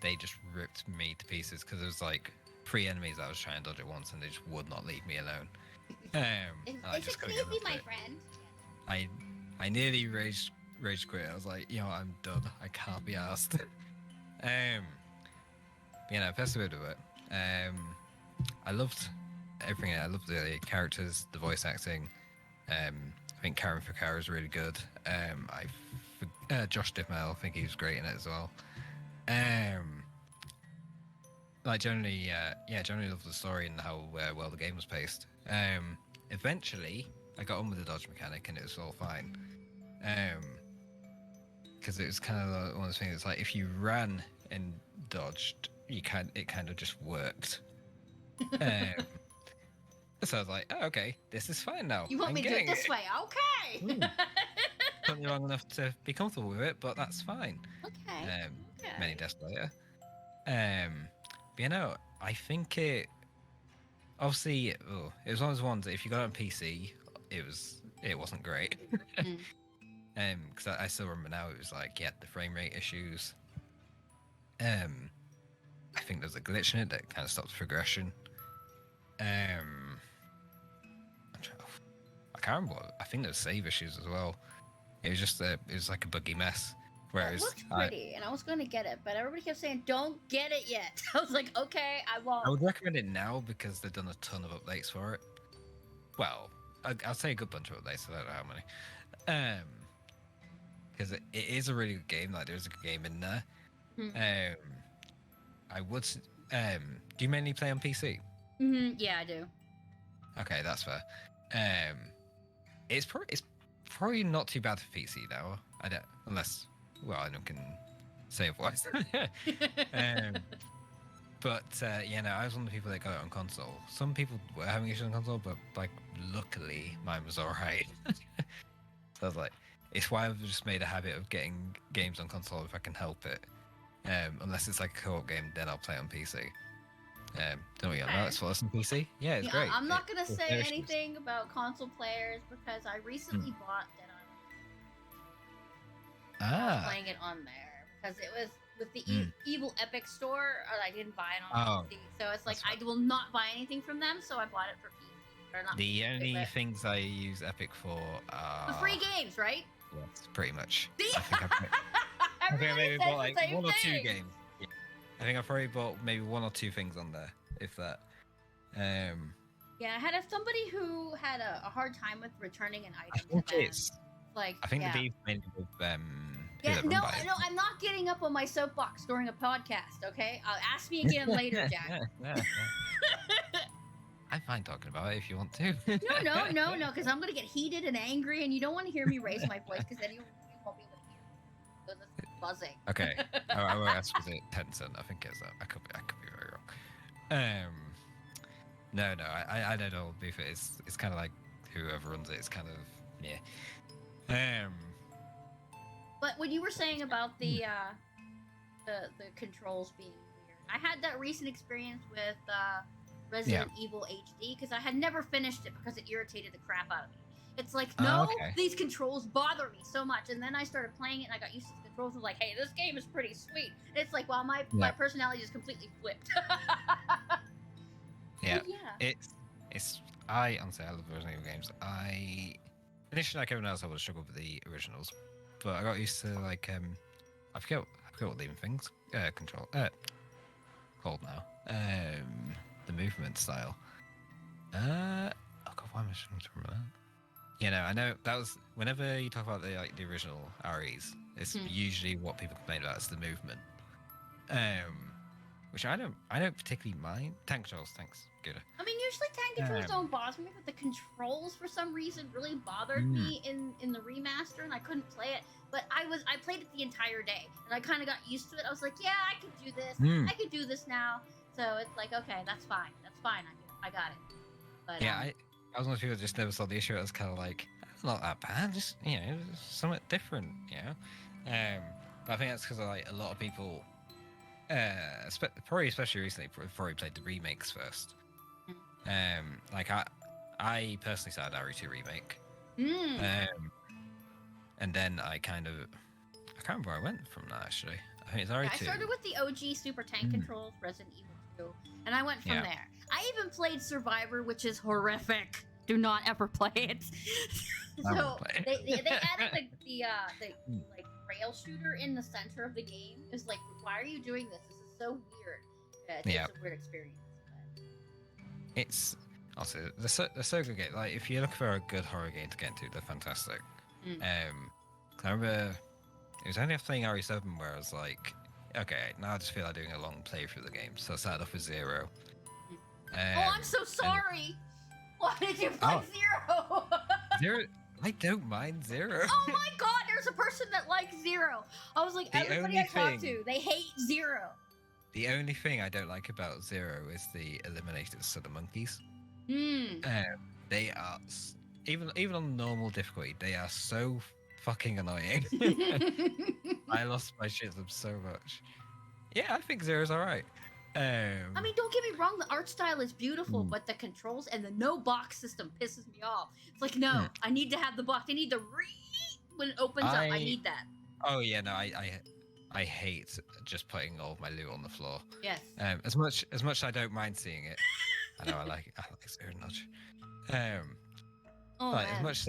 B: they just ripped me to pieces because there was like 3 enemies I was trying to dodge at once, and they just would not leave me alone.
A: It's easy, my friend.
B: I nearly rage quit. I was like, I'm done. I can't be asked. Persevered with it. I loved everything. I loved the characters, the voice acting. I think Karen Fukuhara is really good. Josh Duhamel, I think he was great in it as well. Generally loved the story and how well the game was paced. Eventually, I got on with the dodge mechanic and it was all fine. Because it was kind of one of those things. It's like if you ran and dodged, it kind of just worked. So I was like, oh, okay, this is fine now.
A: You want me to do it this way? Okay.
B: Took me long enough to be comfortable with it, but that's fine.
A: Okay.
B: Many deaths later. I think it. Obviously, it was one of those ones that if you got it on PC, it wasn't great. Because I still remember now it was like the frame rate issues. I think there's a glitch in it that kind of stops progression. I can't remember. I think there's save issues as well. It was just it was like a buggy mess.
A: Well, it
B: Whereas
A: looked pretty, and I was going to get it, but everybody kept saying, "Don't get it yet." I was like, "Okay, I won't."
B: I would recommend it now because they've done a ton of updates for it. Well, I'll say a good bunch of updates. I don't know how many. Because it is a really good game. Like there's a good game in there.
A: Mhm.
B: I would. Do you mainly play on PC?
A: Yeah, I do.
B: Okay, that's fair. It's probably not too bad for PC though. I don't unless I can say otherwise. But yeah, no, I was one of the people that got it on console. Some people were having issues on console, but like luckily mine was alright. So I was like, it's why I've just made a habit of getting games on console if I can help it. Unless it's like a co-op game, then I'll play on PC. Don't we know it's for us on PC? Yeah, it's great.
A: I'm not gonna
B: There's
A: say
B: no issues.
A: anything about console players because I recently bought Dead Island. I was playing it on there because it was with the Evil Epic store. I didn't buy it on PC, so it's like I will not buy anything from them. So I bought it for PC. Or not
B: The
A: PC,
B: only
A: but
B: things I use Epic for are
A: the free games, right?
B: yes, pretty much.
A: I
B: I think I maybe bought like
A: the same
B: one or two
A: thing.
B: games. Yeah. I think I probably bought maybe one or two things on there, if that.
A: Yeah, I had somebody who had a hard time with returning an
B: I
A: item
B: think
A: to them.
B: it's.
A: Like,
B: I think
A: yeah.
B: the beef mainly with
A: Yeah, no, I'm not getting up on my soapbox during a podcast. Okay, ask me again later, Jack.
B: I'm fine talking about it if you want to.
A: No, because I'm gonna get heated and angry, and you don't want to hear me raise my voice because then you won't be able to hear. Because it's buzzing.
B: Okay, I won't ask. Was it Tencent? I think it's that. I could be very wrong. No, I don't know. Beef it is. It's kind of like whoever runs it is kind of yeah.
A: But what you were saying about the controls being weird, I had that recent experience with Resident Evil HD because I had never finished it because it irritated the crap out of me. It's like, no, these controls bother me so much, and then I started playing it and I got used to the controls. I was like, hey, this game is pretty sweet. And it's like, well, my personality just completely flipped.
B: Yeah. I honestly I love Resident Evil games. Initially, like everyone else, I would struggle with the originals, but I got used to like I forget what the even things control called now. The movement style. Oh god, why am I trying to remember that? You know, I know that was whenever you talk about the original REs, it's usually what people complain about is the movement. Which I don't particularly mind. Tank controls, thanks. Good.
A: I mean, usually tank controls don't bother me, but the controls for some reason really bothered me in the remaster, and I couldn't play it. But I played it the entire day, and I kind of got used to it. I was like, yeah, I could do this. I could do this now. So it's like, okay, that's fine. I got it. But
B: yeah, I was one of the people that just never saw the issue. I was kind of like, it's not that bad. Just something different. But I think that's because like a lot of people. Probably especially recently, probably played the remakes first. Like I personally started RE2 remake. And then I can't remember where I went from that actually. I think it's RE2.
A: I started with the OG Super Tank controls, Resident Evil 2, and I went from there. I even played Survivor, which is horrific. Do not ever play it. So they added the like rail shooter in the center of the game. It's like, why are you doing this? This is so weird. It's a weird experience. But...
B: It's also they're so good game. Like if you're looking for a good horror game to get into, they're fantastic. I remember it was only after playing RE7 where I was like, okay, now I just feel like doing a long playthrough of the game. So I started off with Zero.
A: Oh, I'm so sorry. Why did you play Zero?
B: Zero. I don't mind Zero.
A: Oh my god, there's a person that likes Zero. I was like, everybody I talk to, they hate Zero.
B: The only thing I don't like about Zero is the eliminators, so the monkeys. They are even on normal difficulty, they are so fucking annoying. I lost my shit with them so much. Yeah, I think Zero's alright.
A: I mean, don't get me wrong, the art style is beautiful, but the controls and the no box system pisses me off. It's like, no, I need to have the box. I need the when it opens up. I need that.
B: Oh yeah, no, I hate just putting all of my loot on the floor.
A: Yes.
B: As much as I don't mind seeing it, I know I like Zero Nudge.
A: Oh
B: Like
A: man.
B: as much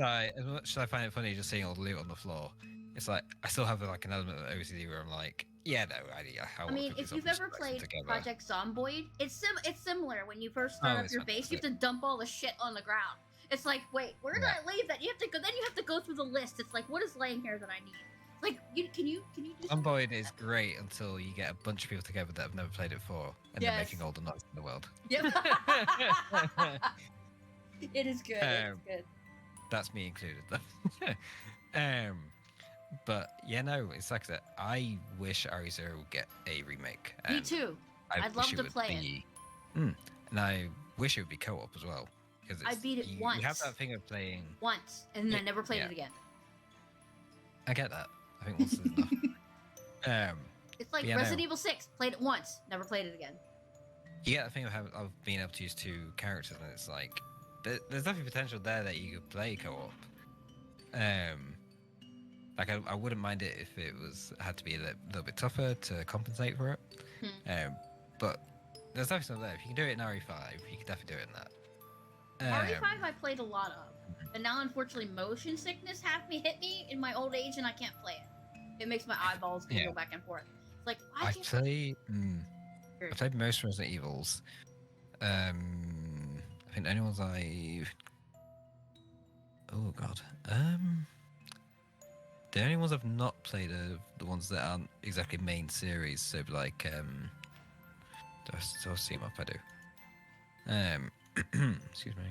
B: as I find it funny just seeing all the loot on the floor, it's like I still have like an element of OCD where I'm like, yeah, no, I
A: I
B: want
A: mean,
B: to put
A: if
B: these
A: you've
B: up
A: ever
B: and
A: played
B: together.
A: Project Zomboid, it's similar. When you first start up
B: it's
A: your base, you
B: fantastic.
A: have to dump all the shit on the ground. It's like, wait, where did I leave that? You have to go. Then you have to go through the list. It's like, what is laying here that I need? It's like, can you do something?
B: Zomboid is great until you get a bunch of people together that have never played it before, and they're making all the noise in the world.
A: Yep. It is good. It's good.
B: That's me included, though. But yeah, no, it's like that. I wish RE0 would get a remake.
A: Me too. I'd love to play
B: it. And I wish it would be co-op as well. Because
A: I beat it once.
B: You have that thing of playing
A: once, and then I never played it again.
B: I get that. I think once is enough.
A: It's like Resident Evil 6. Played it once, never played it again.
B: You get the thing of being able to use two characters, and it's like there's definitely potential there that you could play co-op. Like I wouldn't mind it if it had to be a little bit tougher to compensate for it. But there's definitely something there. If you can do it in RE5, you can definitely do it in that.
A: RE5 I played a lot of, and now unfortunately motion sickness hit me in my old age, and I can't play it. It makes my eyeballs go back and forth. It's like I played
B: most Resident Evils. I think the only ones oh god. The only ones I've not played are the ones that aren't exactly main series. So like do I still see them up? I do. Excuse me.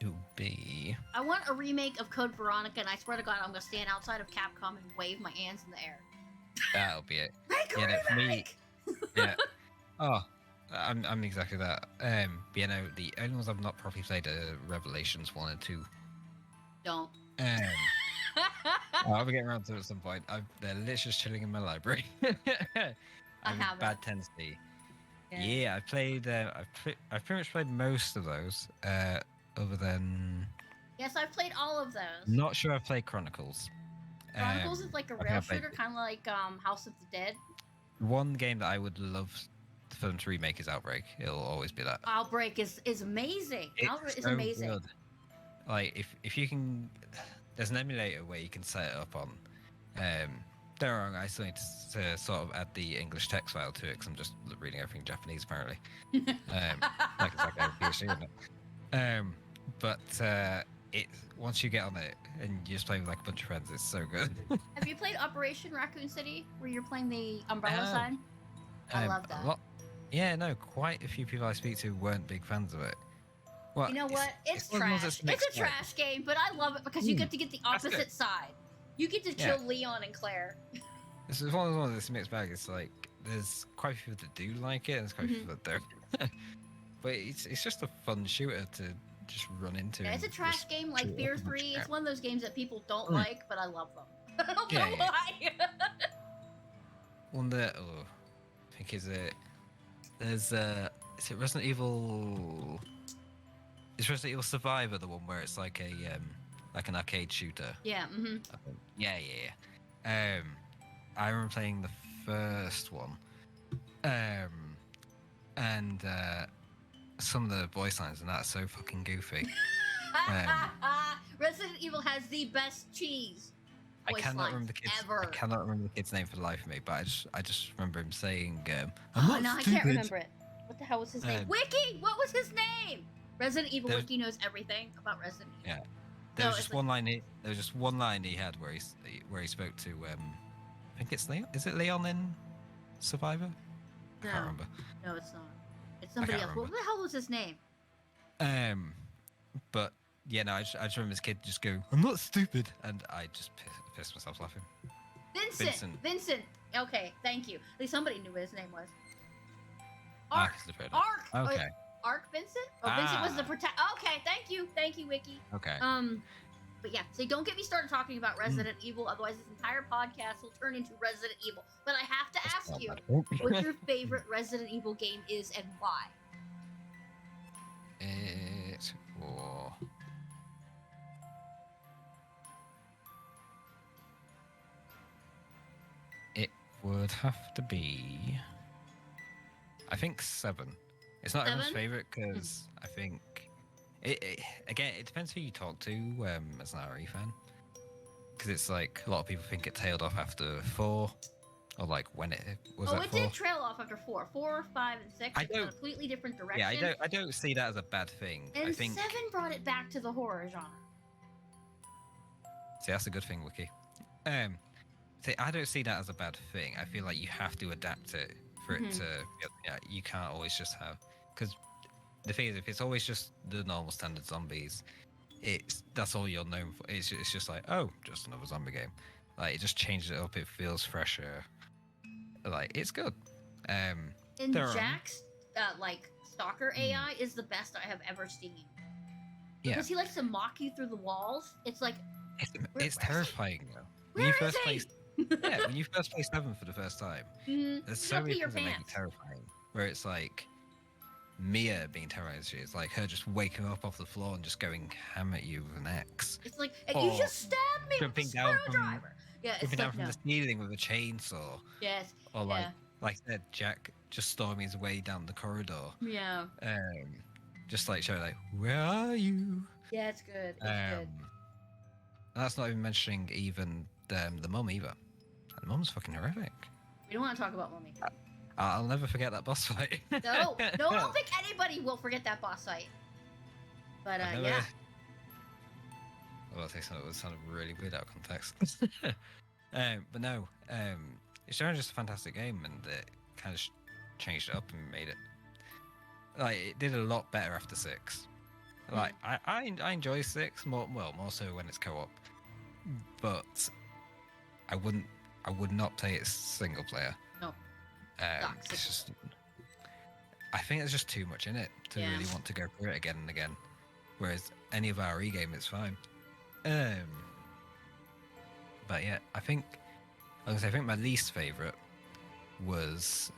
B: It would be.
A: I want a remake of Code Veronica, and I swear to God, I'm gonna stand outside of Capcom and wave my hands in the air.
B: That'll be it.
A: Make a remake!
B: For me, yeah. Oh, I'm exactly that. But you know, the only ones I've not properly played are Revelations 1 and 2.
A: Don't.
B: I'll be getting around to it at some point. They're literally just chilling in my library.
A: I have
B: bad tendency. Yeah, I've played. I've pretty much played most of those. Other than.
A: Yes, I've played all of those.
B: Not sure I've played Chronicles.
A: Chronicles is like a rail shooter, kind of like House of the Dead.
B: One game that I would love for them to remake is Outbreak. It'll always be that.
A: Outbreak is amazing. Outbreak is amazing. Good.
B: Like if you can, there's an emulator where you can set it up on. Don't wrong, I still need to sort of add the English text file to it because I'm just reading everything Japanese apparently. Like it's like a PhD, isn't it? But it once you get on it and you just play with like a bunch of friends, it's so good.
A: Have you played Operation Raccoon City, where you're playing the Umbrella sign? I love that.
B: Yeah, no, quite a few people I speak to weren't big fans of it. Well,
A: you know what? It's trash. It's a trash game, but I love it because you get to get the opposite side. You get to kill Leon and Claire.
B: This is one of the ones that's a mixed bag. It's like there's quite a few people that do like it, and there's quite a few people that don't. But it's just a fun shooter to just run into.
A: Yeah, it's a trash game like Fear 3. It's one of those games that people don't like, but I love them. I don't know why.
B: One that I think is there's is it Resident Evil? Is Resident Evil Survivor the one where it's like an arcade shooter?
A: Yeah.
B: Yeah. I remember playing the first one, and some of the voice lines and that's so fucking goofy.
A: Resident Evil has the best cheese.
B: I cannot remember the kid's.
A: Ever.
B: I cannot remember the kid's name for the life of me, but I just remember him saying,
A: I can't remember it. What the hell was his name? Wiki. What was his name? Resident Evil Wiki knows everything about Resident Evil.
B: Yeah. There was just one line. There was just one line he had where he spoke to. I think it's Leon. Is it Leon in Survivor? I can't remember.
A: No, it's not. It's somebody else. What the hell was his name?
B: But yeah, no, I just remember this kid just go, "I'm not stupid," and I just pissed myself laughing.
A: Vincent. Okay, thank you. At least somebody knew what his name was.
B: Ark.
A: Okay. Ark Vincent? Oh, Vincent was the Okay, thank you, Wiki.
B: Okay.
A: But yeah, so don't get me started talking about Resident Evil, otherwise this entire podcast will turn into Resident Evil. But I have to ask you, what your favorite Resident Evil game is and why?
B: would have to be, I think 7. It's not everyone's
A: 7?
B: favorite because I think again it depends who you talk to as an RE fan, because it's like a lot of people think it tailed off after 4, or like when it was at
A: it
B: 4.
A: did trail off after 4. 4, 5, and 6
B: I
A: went
B: don't-
A: a completely different direction.
B: Yeah, I don't see that as a bad thing.
A: And
B: I think
A: 7 brought it back to the horror genre.
B: see that's a good thing, Wiki. See, I don't see that as a bad thing. I feel like you have to adapt it for it to. Yeah, you can't always just have, because the thing is, if it's always just the normal standard zombies, that's all you're known for. It's just like, oh, just another zombie game. Like, it just changes it up. It feels fresher. Like, it's good.
A: And Jack's like stalker AI is the best I have ever seen. Because he likes to mock you through the walls. It's like
B: it's terrifying though.
A: When you first play
B: 7 for the first time, there's so
A: You'll
B: many
A: pee your
B: things that make it
A: pants.
B: terrifying. Where it's like Mia being terrorized, it's like her just waking up off the floor and just going ham at you with an axe.
A: It's like, you just stabbed me with a
B: jumping down from
A: screwdriver. Yeah, it's
B: jumping
A: like,
B: down from
A: no.
B: the ceiling with a chainsaw.
A: Yes.
B: Or like I said, Jack just storming his way down the corridor.
A: Yeah.
B: Just like showing like, where are you?
A: Yeah, it's good. It's good.
B: And that's not even mentioning even the mum either. The mum's fucking horrific.
A: We don't want to talk about Mummy.
B: I'll never forget that boss fight.
A: No, I don't think anybody will forget that boss fight. But yeah.
B: Well, I think something was sounded really weird out of context. But no, it's generally just a fantastic game, and it kind of changed it up and made it like it did a lot better after 6. Like I enjoy 6 more so when it's co-op, but I would not play it single player.
A: No.
B: It's just, I think there's just too much in it to really want to go through it again and again. Whereas any of our game is fine. But yeah, I think my least favorite was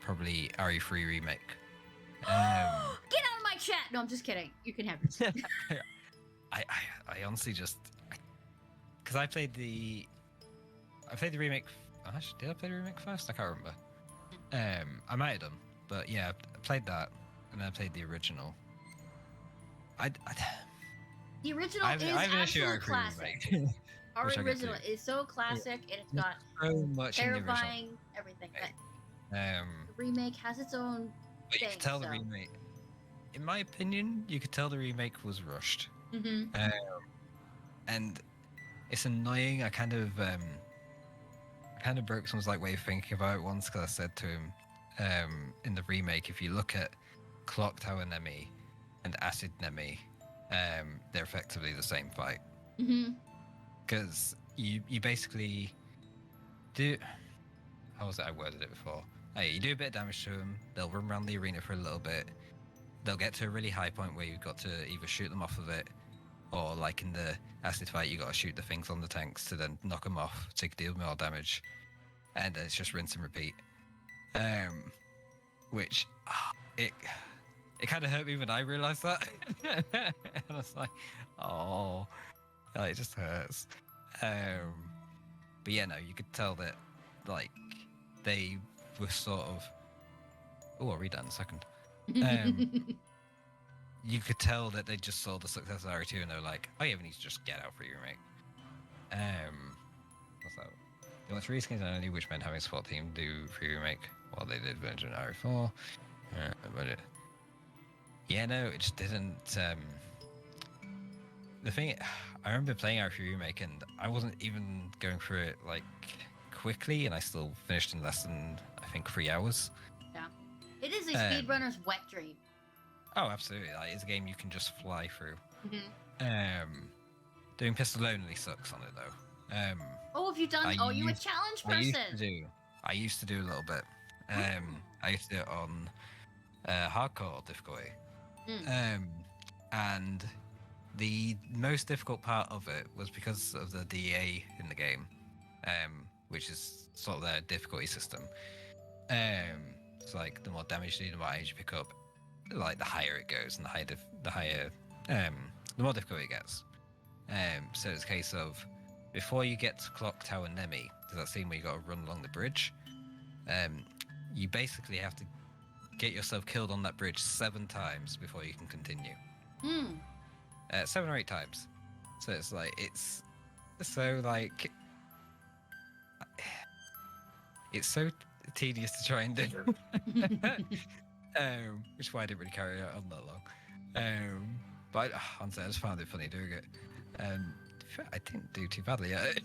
B: probably RE3 Remake.
A: Get out of my chat! No, I'm just kidding. You can have your
B: I honestly just, because I played the remake. Actually, did I play the remake first? I can't remember. I might have done, but yeah, I played that, and then I played the original.
A: The original is absolute classic. Our original is so classic, and it's got
B: so much
A: terrifying everything. But the remake has its own
B: but you
A: thing.
B: could tell the remake. In my opinion, you could tell the remake was rushed. And it's annoying. I kind of broke someone's way of thinking about it once, because I said to him, in the remake, if you look at Clock Tower Nemi and Acid Nemi, they're effectively the same fight. Because you basically do. How was it I worded it before? Hey, you do a bit of damage to them. They'll run around the arena for a little bit. They'll get to a really high point where you've got to either shoot them off of it, or like in the acid fight, you got to shoot the things on the tanks to then knock them off to deal more damage, and then it's just rinse and repeat. Which it kind of hurt me when I realised that, and I was like, oh, it just hurts. But yeah, no, you could tell that they were sort of. Oh, I'll read that in a second. You could tell that they just saw the success of RE2 and they were like, oh yeah, we need to just get out for your remake. What's that? They want 3 skins only, which meant having a support team do free remake while they did version RE4. But yeah, no, it just didn't. The thing, I remember playing RE3 remake and I wasn't even going through it quickly, and I still finished in less than I think 3 hours.
A: Yeah, it is a speedrunner's wet dream.
B: Oh, absolutely! It's a game you can just fly through. Doing pistol only sucks on it though.
A: Oh, have you done? You a challenge person?
B: I used to do a little bit. I used to do it on hardcore difficulty. And the most difficult part of it was because of the DA in the game, which is sort of their difficulty system. It's the more damage you do, the more age you pick up, the higher it goes, and the more difficult it gets. So it's a case of, before you get to Clock Tower Nemi, there's that scene where you got to run along the bridge. you basically have to get yourself killed on that bridge 7 times before you can continue. 7 or 8 times. So it's so tedious to try and do. Which is why I didn't really carry it on that long. But honestly, I just found it funny doing it. I didn't do too badly yet.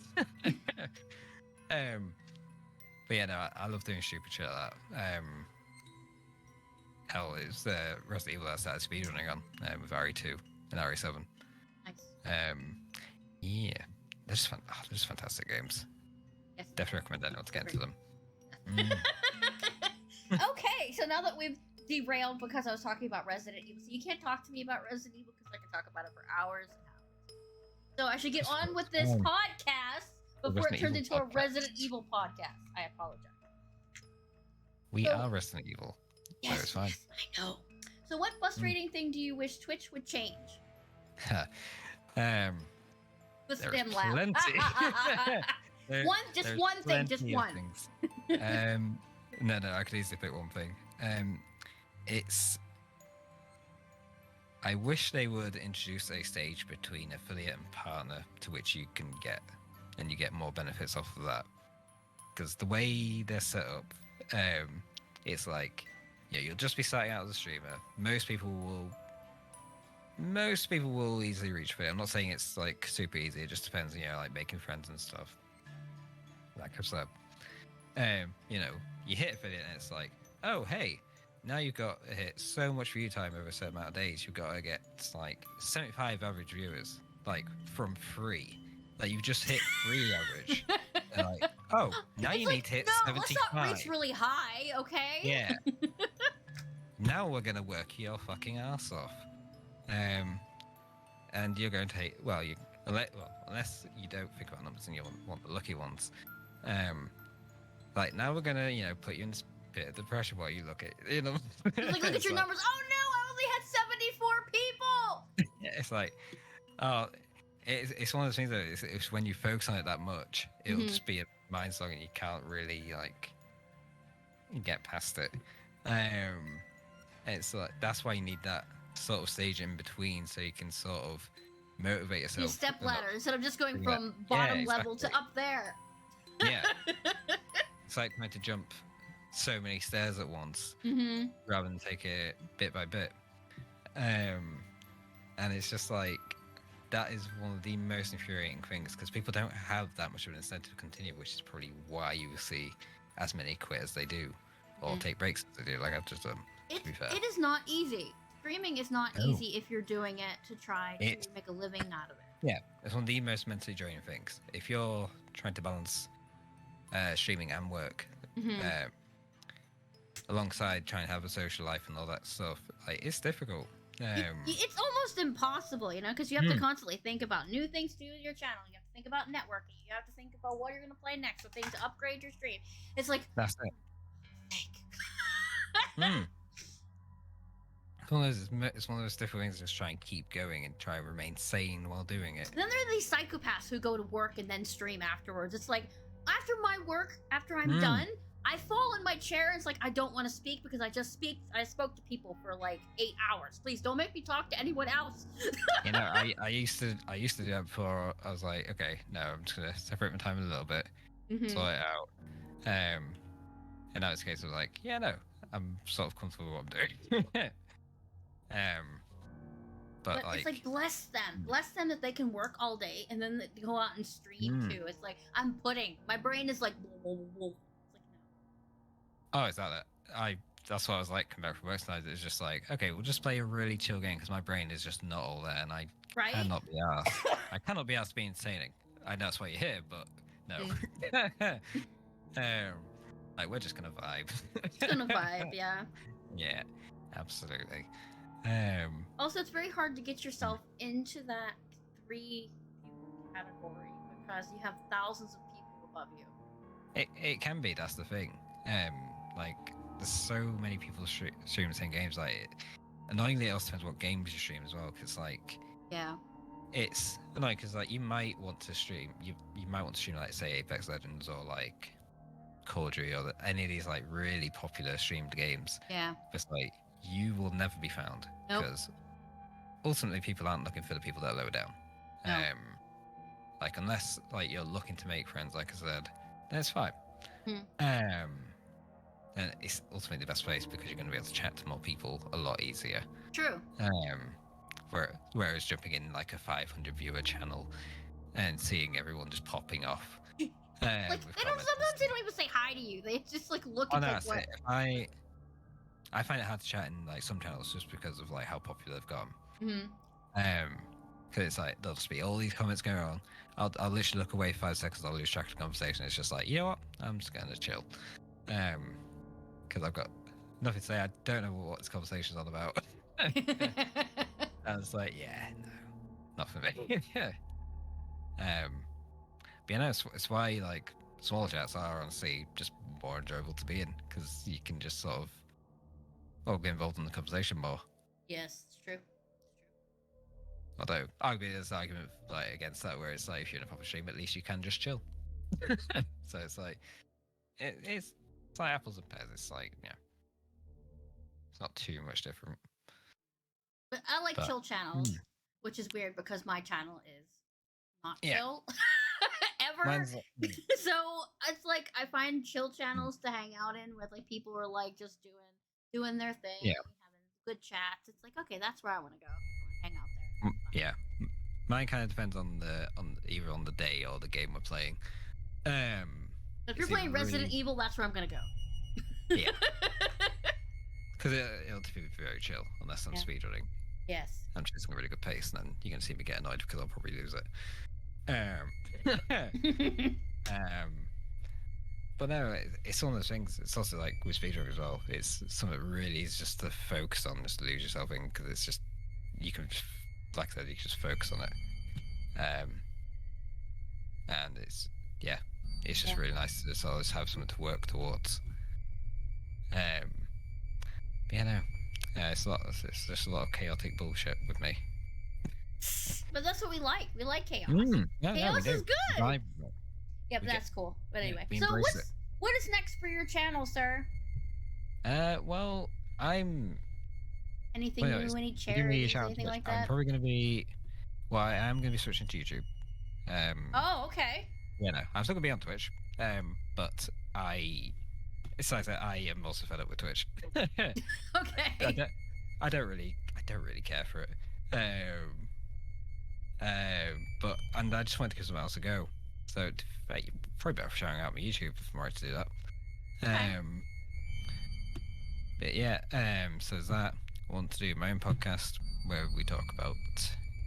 B: But yeah, no, I love doing stupid shit like that. Hell, it was Resident Evil that I started speedrunning on with RE2 and RE7.
A: Nice.
B: Yeah, they're just fantastic games.
A: Yes.
B: Definitely recommend anyone to get into them.
A: Okay, so now that we've derailed because I was talking about Resident Evil, so you can't talk to me about Resident Evil because I can talk about it for hours and hours. So I should get on with this podcast before it turns into a Resident Evil podcast. I apologize.
B: We are Resident Evil.
A: Yes,
B: so it's fine.
A: yes, I know. So what frustrating thing do you wish Twitch would change? What's the damn laugh? Just one thing.
B: No, I could easily pick one thing. I wish they would introduce a stage between affiliate and partner to which you can get, and you get more benefits off of that. Because the way they're set up, it's like, yeah, you'll just be starting out as a streamer. Most people will easily reach for it. I'm not saying it's like super easy. It just depends, like making friends and stuff. That kind of stuff. You hit affiliate and it's like, oh hey, now you've got to hit so much view time over a certain amount of days. You've got to get like 75 average viewers, like from free. Like you've just hit free average. And like, oh, now you need to hit 75.
A: Let's not reach really high, okay?
B: Yeah. Now we're gonna work your fucking ass off. And you're going to hate. Unless you don't think about numbers and you want the lucky ones. Like now we're gonna, put you in this bit of depression while you look at,
A: It's like, look at your numbers. Oh no, I only had 74 people.
B: Yeah, it's like, it's one of those things that it's when you focus on it that much, it'll just be a mind slog and you can't really get past it. It's like that's why you need that sort of stage in between so you can sort of motivate yourself.
A: You step ladder instead of just going from bottom level to up there.
B: Yeah. It's like trying to jump so many stairs at once rather than take it bit by bit. And it's just like that is one of the most infuriating things because people don't have that much of an incentive to continue, which is probably why you see as many quit as they do or take breaks as they do, like I've just done. To be fair,
A: it is not easy. Streaming is not easy if you're doing it to try to make a living out of it.
B: Yeah, it's one of the most mentally draining things. If you're trying to balance streaming and work alongside trying to have a social life and all that stuff, like it's difficult.
A: It's almost impossible, because you have to constantly think about new things to do with your channel. You have to think about networking. You have to think about what you're going to play next, or things to upgrade your stream. It's like
B: that's it. It's one of those difficult things to just try and keep going and try and remain sane while doing it.
A: Then there are these psychopaths who go to work and then stream afterwards. It's like, after my work, after I'm done, I fall in my chair and it's like, I don't want to speak because I spoke to people for like 8 hours. Please don't make me talk to anyone else.
B: I used to do that before. I was like, okay, no, I'm just going to separate my time a little bit, sort it out. And now it's a case of like, yeah, no, I'm sort of comfortable with what I'm doing. But like,
A: it's like bless them that they can work all day and then they go out and stream too. It's like my brain is like, whoa. It's like, no.
B: Oh, is that it? That's what I was like coming back from work tonight. It's just like, okay, we'll just play a really chill game because my brain is just not all there, and I cannot be asked. I cannot be asked to be entertaining. I know that's why you're here, but no. Like we're just gonna vibe.
A: Just gonna vibe, yeah.
B: Yeah, absolutely.
A: Also, it's very hard to get yourself into that 3 category because you have thousands of people above you.
B: It can be. That's the thing. Like there's so many people stream the same games. Like annoyingly, it also depends what games you stream as well. Because like it's annoying because like you might want to stream. You might want to stream like say Apex Legends or like Call of Duty or any of these like really popular streamed games,
A: Yeah.
B: it's like you will never be found
A: Nope.
B: because ultimately people aren't looking for the people that are lower down.
A: No.
B: Like unless like you're looking to make friends, like I said, then it's fine.
A: Hmm.
B: And it's ultimately the best place because you're going to be able to chat to more people a lot easier.
A: True.
B: Whereas jumping in like a 500 viewer channel and seeing everyone just popping off.
A: Like they don't. Sometimes they don't even say hi to you. They just like look at like what.
B: I find it hard to chat in like some channels just because of like how popular they've gotten.
A: Mm-hmm.
B: Because it's like there'll just be all these comments going on. I'll literally look away 5 seconds. I'll lose track of the conversation. It's just like, you know what? I'm just gonna chill. Because I've got nothing to say. I don't know what this conversation's on about. I was like, yeah, no, not for me. Yeah. But you know, it's why like small chats are honestly just more enjoyable to be in because you can just sort of get involved in the conversation more.
A: Yes, it's true.
B: Although arguably there's an argument like against that where it's like if you're in a proper stream, at least you can just chill. So it's like it's like apples and pears. It's like it's not too much different.
A: But I like chill channels, which is weird because my channel is not chill ever. So it's like I find chill channels to hang out in with like people who are like just doing their thing, having good chats. It's like okay, that's where I want to go. Hang out there.
B: Yeah, mine kind of depends on either on the day or the game we're playing.
A: If you're playing Resident Evil, that's where I'm gonna go.
B: Yeah, because it'll typically be very chill unless I'm speedrunning.
A: Yes.
B: I'm chasing a really good pace, and then you're gonna see me get annoyed because I'll probably lose it. But no, it's one of those things. It's also like with speedrunning as well. It's something that really is just to focus on, just to lose yourself in, because it's just you can, like I said, you can just focus on it. And it's just really nice to just always have something to work towards. But yeah, no, it's just a lot of chaotic bullshit with me.
A: But that's what we like. We like chaos.
B: Chaos
A: is good. Yep, that's cool. But anyway, so what is next for your channel, sir?
B: Well, I'm
A: anything new, any charities, anything like that?
B: I'm probably gonna be. Well, I am gonna be switching to YouTube.
A: Oh, okay.
B: Yeah, no, I'm still gonna be on Twitch. But it's like that. I am also fed up with Twitch.
A: Okay.
B: I don't really care for it. But I just wanted to give something else a go. So probably better showing out my YouTube if I'm right to do that.
A: Okay.
B: But yeah, so there's that. I want to do my own podcast where we talk about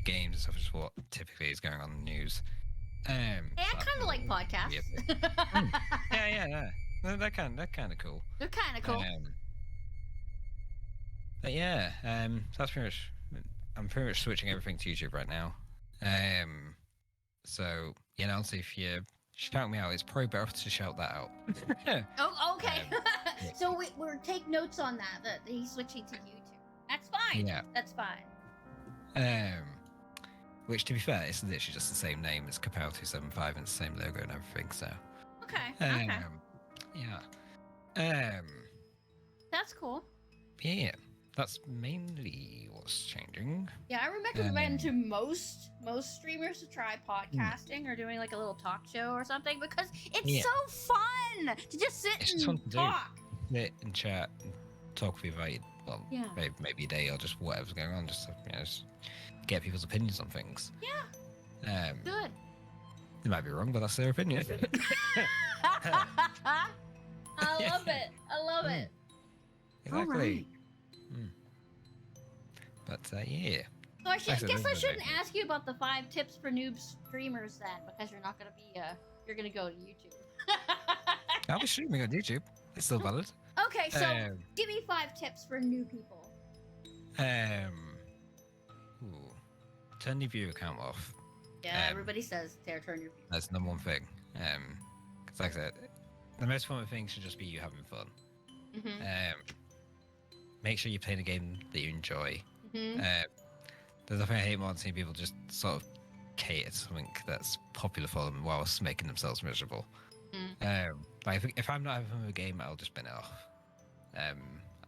B: games and stuff, just what typically is going on in the news.
A: Hey, I kind of like podcasts.
B: Yeah. They're kind of cool.
A: They're kind of cool.
B: But yeah, that's pretty much. I'm pretty much switching everything to YouTube right now. So honestly, if you shout me out, it's probably better to shout that out.
A: Oh, okay. So we're take notes on that he's switching to YouTube. That's fine.
B: Yeah,
A: that's fine.
B: Which, to be fair, it's literally just the same name as Capow275 and the same logo and everything. So.
A: Okay.
B: Yeah.
A: That's cool.
B: Yeah, that's mainly what's changing.
A: Yeah, I recommend to most streamers to try podcasting or doing like a little talk show or something because it's so fun to just sit and talk.
B: Sit and chat and talk with you about maybe a day or just whatever's going on, just just get people's opinions on things.
A: Yeah. Good.
B: They might be wrong, but that's their opinion.
A: I love it.
B: Exactly. Right. But yeah.
A: So I guess I shouldn't ask you about the 5 tips for noob streamers then, because you're not gonna be you're gonna go to YouTube.
B: I'll be streaming on YouTube. It's still valid.
A: Okay, so give me 5 tips for new people.
B: Turn your view account off.
A: Yeah, everybody says turn your view.
B: That's the number one thing. Because like I said, the most fun thing should just be you having fun. Make sure you're playing a game that you enjoy. There's nothing I hate more than seeing people just sort of cater to something that's popular for them whilst making themselves miserable. But if I'm not having fun with a game, I'll just bin it off.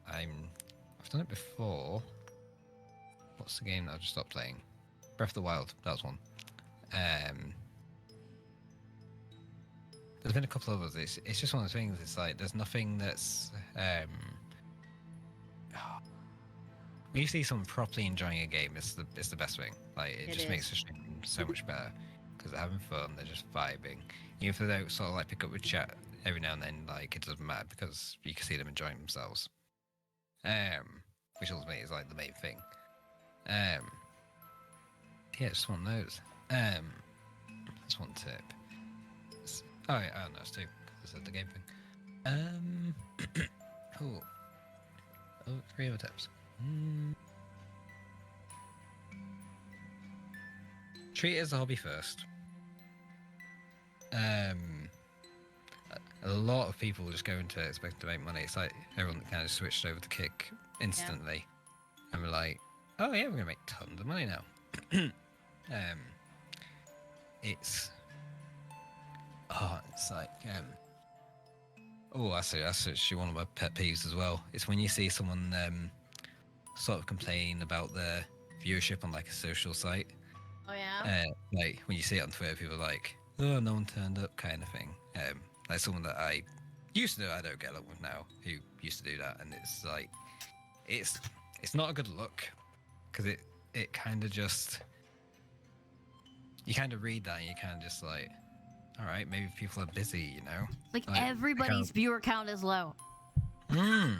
B: I've done it before. What's the game that I just stopped playing? Breath of the Wild. That was one. There's been a couple of others. It's just one of those things. It's like there's nothing that's. When you see someone properly enjoying a game, it's the best thing. Like it just makes the stream so much better because they're having fun. They're just vibing. Even if they don't sort of like pick up with chat every now and then, like it doesn't matter because you can see them enjoying themselves. Which ultimately is like the main thing. Yeah, just one of those. That's one tip. Oh, yeah, no, it's two. Because it's the game thing. Cool. Oh, 3 other tips. Treat it as a hobby first. A lot of people just go into it expecting to make money. It's like everyone kind of switched over to Kick instantly, and we're like, "Oh yeah, we're gonna make tons of money now." It's like that's actually one of my pet peeves as well. It's when you see someone sort of complain about their viewership on like a social site.
A: Oh yeah.
B: Like when you see it on Twitter, people are like, "Oh, no one turned up," kind of thing. Like someone that I used to do, I don't get along with now, who used to do that, and it's like, it's not a good look, because it kind of just, you kind of read that and you kind of just like, all right, maybe people are busy, you know.
A: Like everybody's viewer count is low.
B: No,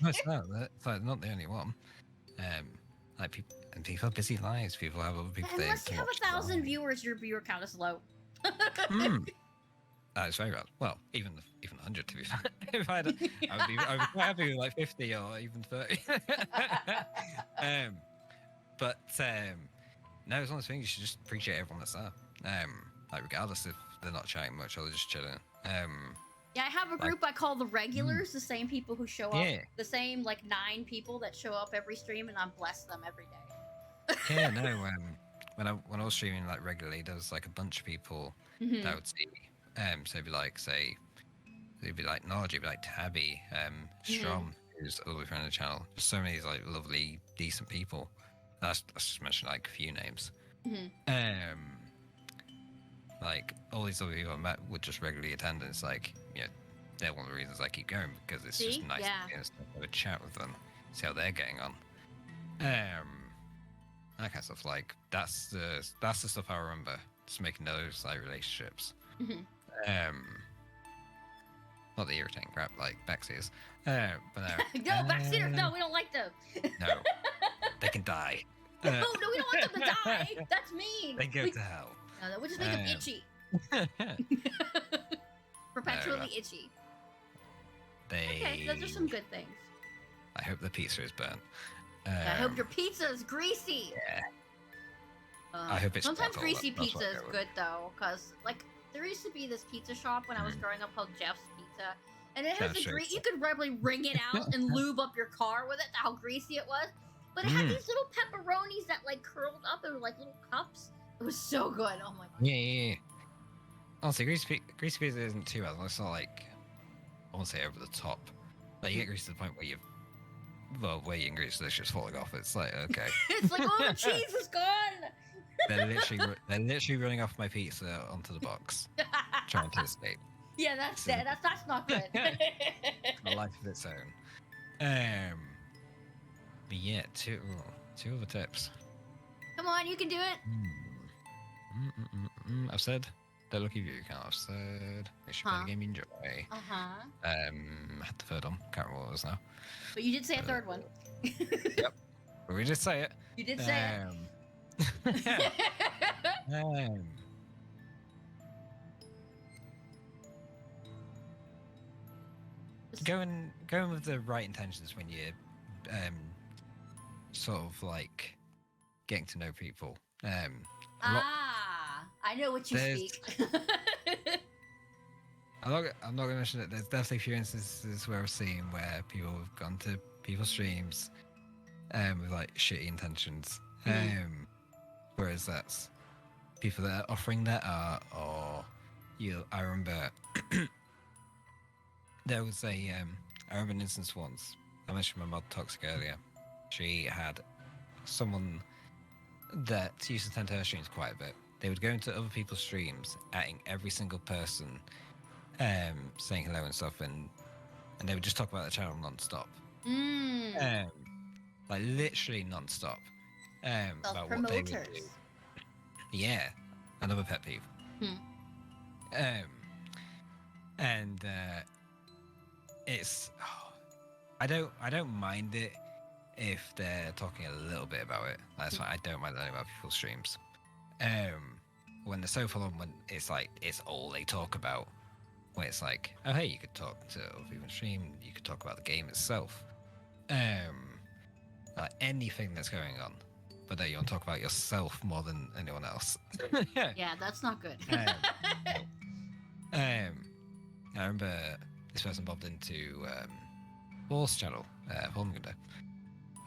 B: it's not. It's like not the only one. Like people have busy lives. People have other people.
A: Unless you have 1,000 viewers, your viewer count is low.
B: It's very rare. Well, even 100 to be fair. If I'd be quite happy with like 50 or even 30. But no, it's one of those things. You should just appreciate everyone that's there. Like regardless if they're not chatting much or they're just chilling.
A: Yeah, I have a group I call the regulars, the same people who show up, the same like 9 people that show up every stream, and I bless them every day.
B: Yeah, no. When I was streaming like regularly, there was like a bunch of people that I would see. So it'd be like, say, it'd be like Nod, it'd be like Tabby, Strom, who's a lovely friend of the channel. Just so many like lovely, decent people. That's just mentioned like a few names. Like all these other people I met would just regularly attend, and it's like, they're one of the reasons I keep going, because it's just nice to have a chat with them, see how they're getting on. That kind of stuff. Like that's the stuff I remember. Just making those like relationships. Not the irritating crap like backseers. But no.
A: No, backseers. No, we don't like them.
B: No, they can die.
A: No, we don't want them to die. That's mean.
B: They go to hell.
A: No, that would just make them itchy. Perpetually itchy. Okay, those are some good things.
B: I hope the pizza is burnt.
A: I hope your pizza is greasy.
B: Yeah. I hope it's
A: sometimes greasy pizza is good though, because like there used to be this pizza shop when I was growing up called Jeff's Pizza, and it has the grease. You could probably wring it out and lube up your car with it. How greasy it was, but it had these little pepperonis that like curled up and were like little cups. It was so good. Oh my god.
B: Yeah. Honestly, greasy pizza isn't too bad. It's not like, I won't say over the top. Like you get grease to the point where where your ingredients are just falling off. It's like, okay.
A: It's like, oh, the cheese is gone.
B: They're literally running off my pizza onto the box, trying to escape.
A: Yeah, that's it. That's not good.
B: A life of its own. But yeah, two other tips.
A: Come on, you can do it.
B: I've said, don't look at you count. I've said, make sure you play the game you enjoy. I had the third one. Can't remember what it was now.
A: But you did say a third one.
B: Yep. But we did say it.
A: You did say it.
B: Going with the right intentions when you're sort of like getting to know people.
A: I know what you speak.
B: I'm not going to mention it. There's definitely a few instances where I've seen where people have gone to people's streams with like shitty intentions. Whereas that's people that are offering their art or I remember there was I remember an instance once. I mentioned my mod Toxic earlier. She had someone that used to attend her streams quite a bit. They would go into other people's streams, adding every single person, saying hello and stuff, and they would just talk about the channel non-stop.
A: Mm.
B: Like literally non-stop. About what they would do.
A: Promoters.
B: Yeah, another pet peeve.
A: Hmm.
B: And it's I don't mind it if they're talking a little bit about it. That's fine. I don't mind learning about people's streams. When they're so full on, when it's like it's all they talk about. When it's like, oh hey, you could talk to other people on stream. You could talk about the game itself. Like anything that's going on. But then you want to talk about yourself more than anyone else.
A: Yeah, that's not good.
B: I remember this person bobbed into Paul's channel, Holmgunder,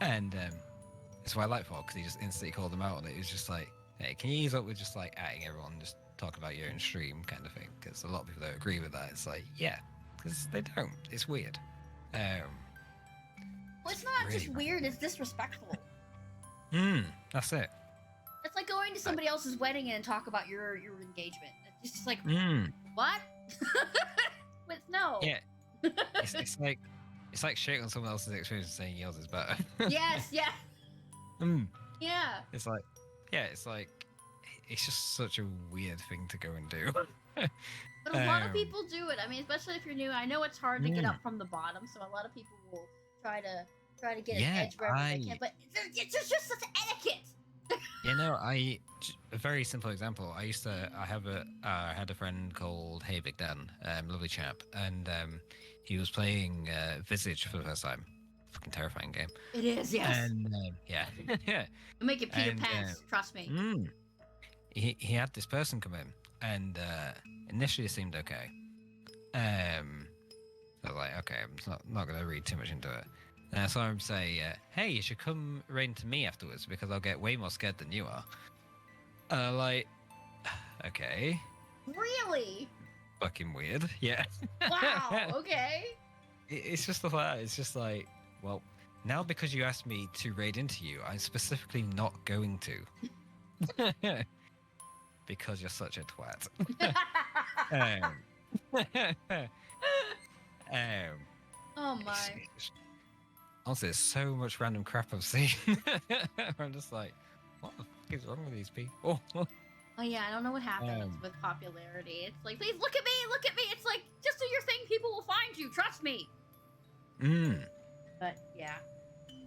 B: and it's what I like for because he just instantly called them out, and it was just like, hey, can you ease up with just like adding everyone, just talking about your own stream kind of thing? Because a lot of people don't agree with that. It's like, yeah, because they don't. It's weird.
A: Well, it's not
B: really
A: just weird, it's disrespectful.
B: That's it.
A: It's like going to somebody else's wedding and talk about your engagement. It's just like, what? But no.
B: Yeah. It's like shitting on someone else's experience and saying yours is better.
A: Yes, yeah. Yeah.
B: It's like, it's just such a weird thing to go and do.
A: But a lot of people do it. I mean, especially if you're new. I know it's hard to get up from the bottom, so a lot of people will try to get an edge wherever they can. But it's just such etiquette.
B: You know, a very simple example. I had a friend called Hey Big Dan, lovely chap, and he was playing Visage for the first time. Fucking terrifying game.
A: It is, yes.
B: And yeah, yeah.
A: It'll make it Peter Pants, trust me.
B: He had this person come in, and initially it seemed okay. I was like, okay, I'm not going to read too much into it. And I saw him say, hey, you should come rain to me afterwards because I'll get way more scared than you are. And I'm like, okay.
A: Really?
B: Fucking weird. Yeah.
A: Wow, okay.
B: It's just stuff like that. It's just like, well, now because you asked me to raid into you, I'm specifically not going to. Because you're such a twat.
A: Oh my.
B: Honestly, there's so much random crap I've seen. I'm just like, what the fuck is wrong with these people?
A: Oh yeah, I don't know what happens with popularity. It's like, please look at me, look at me. It's like, just do your thing, people will find you. Trust me. But yeah.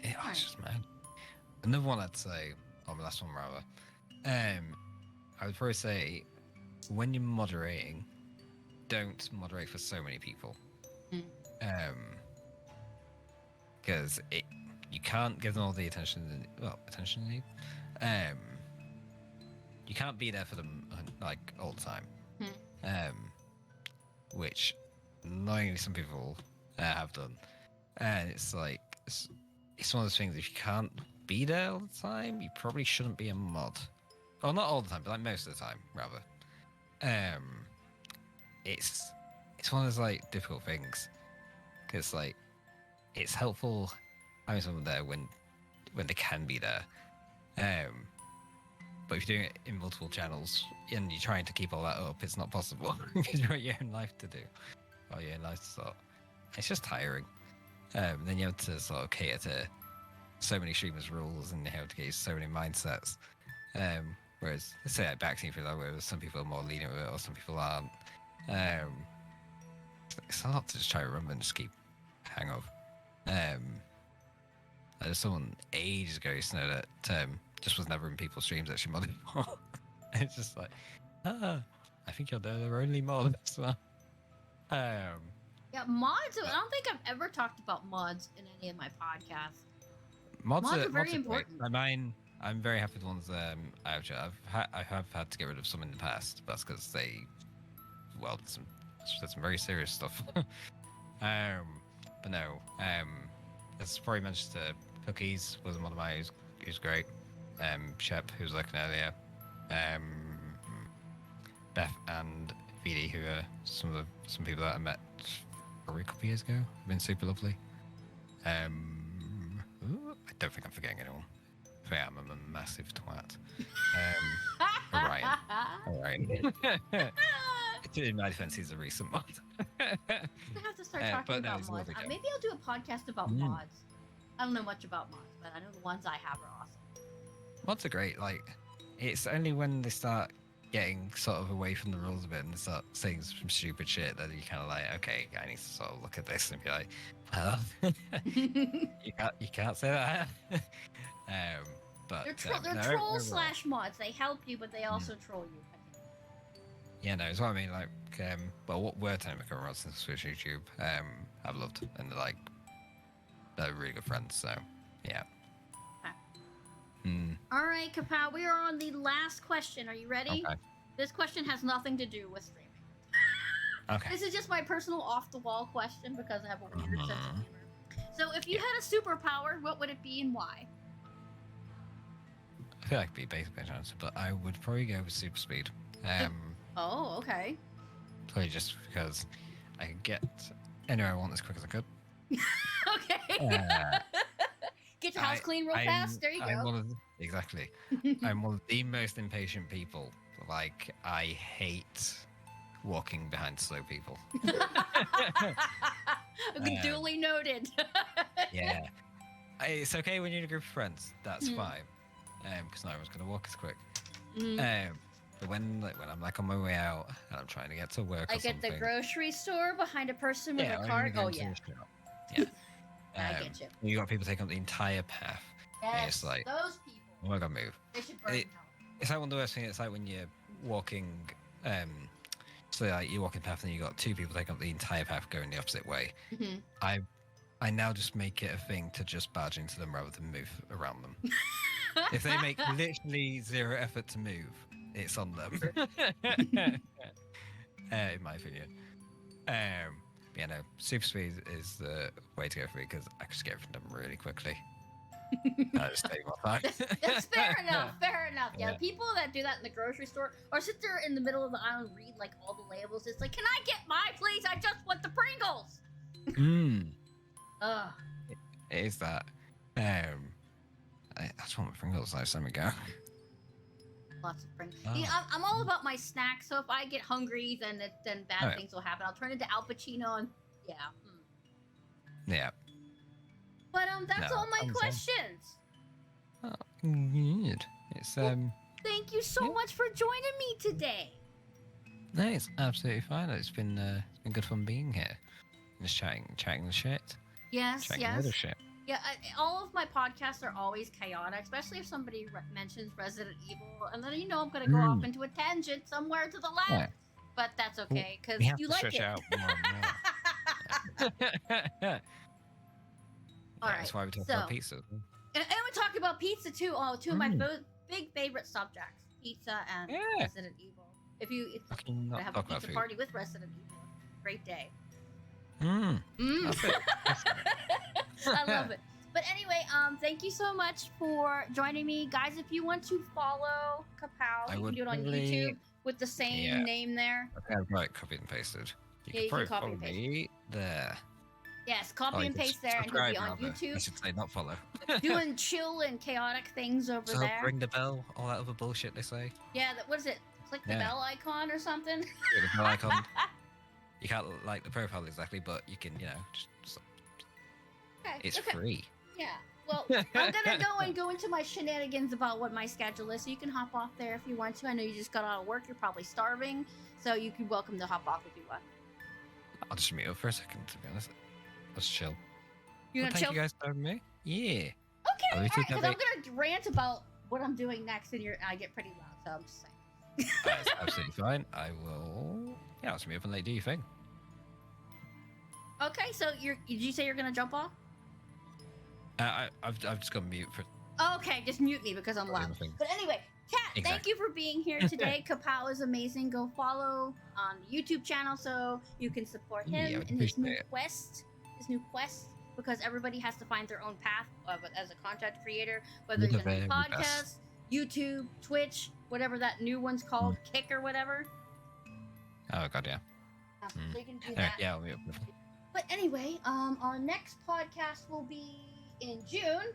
B: It's just mad. Another one I'd say, or the last one rather, I would probably say, when you're moderating, don't moderate for so many people. Because you can't give them all the attention they need. You can't be there for them like all the time. Which annoyingly some people have done. And it's like it's one of those things, if you can't be there all the time, you probably shouldn't be a mod. Well, not all the time, but like most of the time, rather. It's one of those like difficult things. Because like it's helpful having someone there when they can be there. But if you're doing it in multiple channels and you're trying to keep all that up, it's not possible because you've got your own life to do, or your own life to sort. It's just tiring. Then you have to sort of cater to so many streamers' rules, and you have to get so many mindsets. Whereas, let's say like backteam for that, where some people are more lenient with it, or some people aren't. It's a lot to just try to remember and just keep hang of. There's someone ages ago used to know that just was never in people's streams actually modding more. It's just like, I think you're their only mod as well.
A: Yeah, mods. I don't think I've ever talked about mods in any of my podcasts.
B: Mods are
A: very important.
B: I'm very happy with the ones I have had to get rid of some in the past. That's because they, well, there's some very serious stuff. But no, as probably mentioned, Cookies was one of mine who's great. Shep, who was looking earlier. Beth and VD, who are some people that I met probably a couple of years ago. Have been super lovely. I don't think I'm forgetting anyone. If I am, I'm a massive twat. Orion. In my defense, he's a recent mod.
A: I have to start talking
B: but no,
A: about
B: it's a
A: mods.
B: lovely job.
A: Maybe I'll do a podcast about mods. I don't know much about mods, but I know the ones I have are awesome.
B: Mods are great. Like, it's only when they start getting sort of away from the rules a bit and they start saying some stupid shit that you kind of like, okay, I need to sort of look at this and be like, well, you can't say that. But
A: they're
B: no,
A: troll slash mods. They help you, but they also troll you.
B: Yeah, no, it's what I mean. Like, well, what we're trying to become mods since Switch YouTube, I've loved, and they're really good friends. So, yeah.
A: All right, Capow, we are on the last question. Are you ready?
B: Okay.
A: This question has nothing to do with streaming.
B: Okay.
A: This is just my personal off-the-wall question because I have a weird sense of humor. So, if you had a superpower, what would it be and why?
B: I feel like it'd be a basic answer, but I would probably go with super speed.
A: Oh, okay.
B: Probably just because I could get anywhere I want as quick as I could.
A: Okay. Get your house clean real fast. There you go.
B: Exactly. I'm one of the most impatient people. Like, I hate walking behind slow people.
A: Duly noted.
B: Yeah. It's okay when you're in a group of friends. That's fine. Because no one's going to walk as quick. But when I'm like on my way out and I'm trying to get to work or
A: like
B: something.
A: at the grocery store behind a person with a cart. Oh, yeah.
B: Yeah.
A: I get you.
B: You got people taking up the entire path.
A: Yes,
B: it's like,
A: those people.
B: oh my god, move.
A: They should burn hell.
B: It's like one of the worst things. It's like when you're walking, so like you're walking path and you got two people taking up the entire path going the opposite way. I now just make it a thing to just barge into them rather than move around them. If they make literally zero effort to move, it's on them. In my opinion. Yeah, no, super speed is the way to go for me because I can just get everything done really quickly. I just take my time.
A: That's fair enough. Fair enough. Yeah, people that do that in the grocery store or sit there in the middle of the aisle and read like all the labels. It's like, can I get my please? I just want the Pringles. Ugh.
B: It is that. I just want my Pringles last time ago.
A: Lots of Pringles. Oh. Yeah, I'm all about my snacks. So if I get hungry, then bad things will happen. I'll turn into Al Pacino and yeah.
B: Yeah.
A: But that's all my questions.
B: Oh, good. It's
A: Thank you so much for joining me today.
B: No, it's absolutely fine. It's been good fun being here, just chatting the shit.
A: Yes,
B: chatting
A: yes.
B: The shit.
A: Yeah, all of my podcasts are always chaotic, especially if somebody mentions Resident Evil, and then I'm going to go off into a tangent somewhere to the left. Yeah. But that's okay, because you like it.
B: Out
A: All right.
B: That's why we talk about pizza.
A: And we talk about pizza too. Oh, two of my big favorite subjects: pizza and Resident Evil. If you have a pizza party with Resident Evil, great day.
B: That's it.
A: I love it. But anyway, thank you so much for joining me, guys. If you want to follow Capow, you can do it on YouTube with the same name there.
B: I think I've got it copied and pasted. You can copy and paste there.
A: Yes, copy and paste there, and he'll be on YouTube.
B: I should say not follow.
A: Doing chill and chaotic things over there.
B: Ring the bell, all that other bullshit they say.
A: Yeah, what is it? Click the bell icon or something?
B: Yeah, the bell icon. You can't like the profile exactly, but you can, just it's free.
A: Yeah. Well, I'm gonna go into my shenanigans about what my schedule is, so you can hop off there if you want to. I know you just got out of work; you're probably starving, so you can welcome to hop off if you want.
B: I'll just mute up for a second, to be honest. Let's chill.
A: You're gonna chill?
B: Thank you guys for having me. Yeah.
A: Okay. All right. Because I'm gonna rant about what I'm doing next, and I get pretty loud, so I'm just saying.
B: That's absolutely fine. I will. Yeah, I'll just mute up and let you do your thing.
A: Okay, so did you say you're gonna jump off?
B: I've just got mute for.
A: Okay, just mute me because I'm loud. But anyway, Kat, thank you for being here today. Capow is amazing. Go follow on the YouTube channel so you can support him in his new quest. Because everybody has to find their own path as a content creator, whether you're gonna make podcasts, YouTube, Twitch, whatever that new one's called, Kick or whatever.
B: Oh god, yeah.
A: So you can do
B: Alright,
A: that.
B: yeah.
A: But anyway, our next podcast will be in June.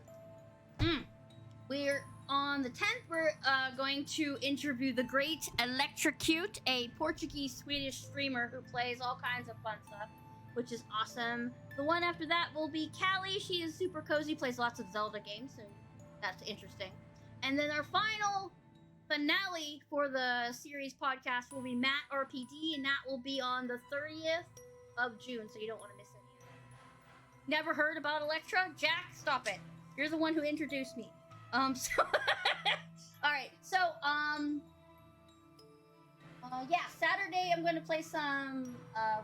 A: We're on the 10th. We're going to interview the great Electrocute, a Portuguese-Swedish streamer who plays all kinds of fun stuff, which is awesome. The one after that will be Callie. She is super cozy, plays lots of Zelda games, so that's interesting. And then our final finale for the series podcast will be Matt RPD, and that will be on the 30th of June, so you don't want to miss any of it. Never heard about Electra? Jack, stop it. You're the one who introduced me. So alright, so yeah, Saturday I'm gonna play some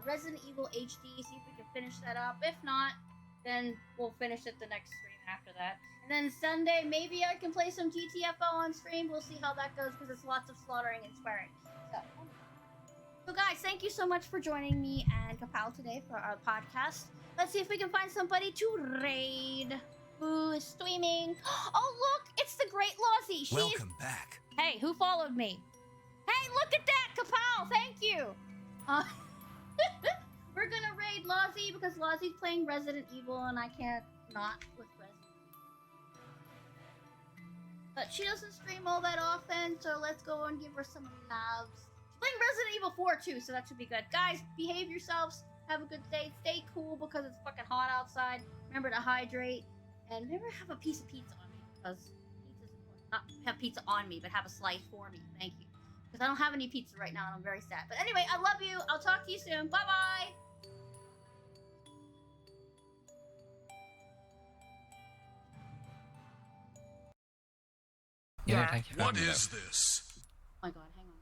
A: Resident Evil HD, see if we can finish that up. If not, then we'll finish it the next stream after that. And then Sunday, maybe I can play some GTFO on stream. We'll see how that goes, because it's lots of slaughtering and swearing. So guys, thank you so much for joining me and Capow today for our podcast. Let's see if we can find somebody to raid. Who is streaming? Oh, look! It's the great Lozzie!
C: Welcome back.
A: Hey, who followed me? Hey, look at that! Capow! Thank you! We're gonna raid Lozzie because Lozzie's playing Resident Evil and I can't not with Resident Evil. But she doesn't stream all that often, so let's go and give her some loves. She's playing Resident Evil 4 too, so that should be good. Guys, behave yourselves. Have a good day. Stay cool because it's fucking hot outside. Remember to hydrate. And never have a piece of pizza on me, because pizza's important. Not have pizza on me, but have a slice for me. Thank you. Because I don't have any pizza right now, and I'm very sad. But anyway, I love you. I'll talk to you soon. Bye-bye!
B: Yeah, thank you.
C: What is this?
A: Oh my god, hang on.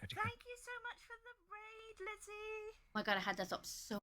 D: Thank you so much for the raid, Lizzie.
A: Oh my god, I had this up so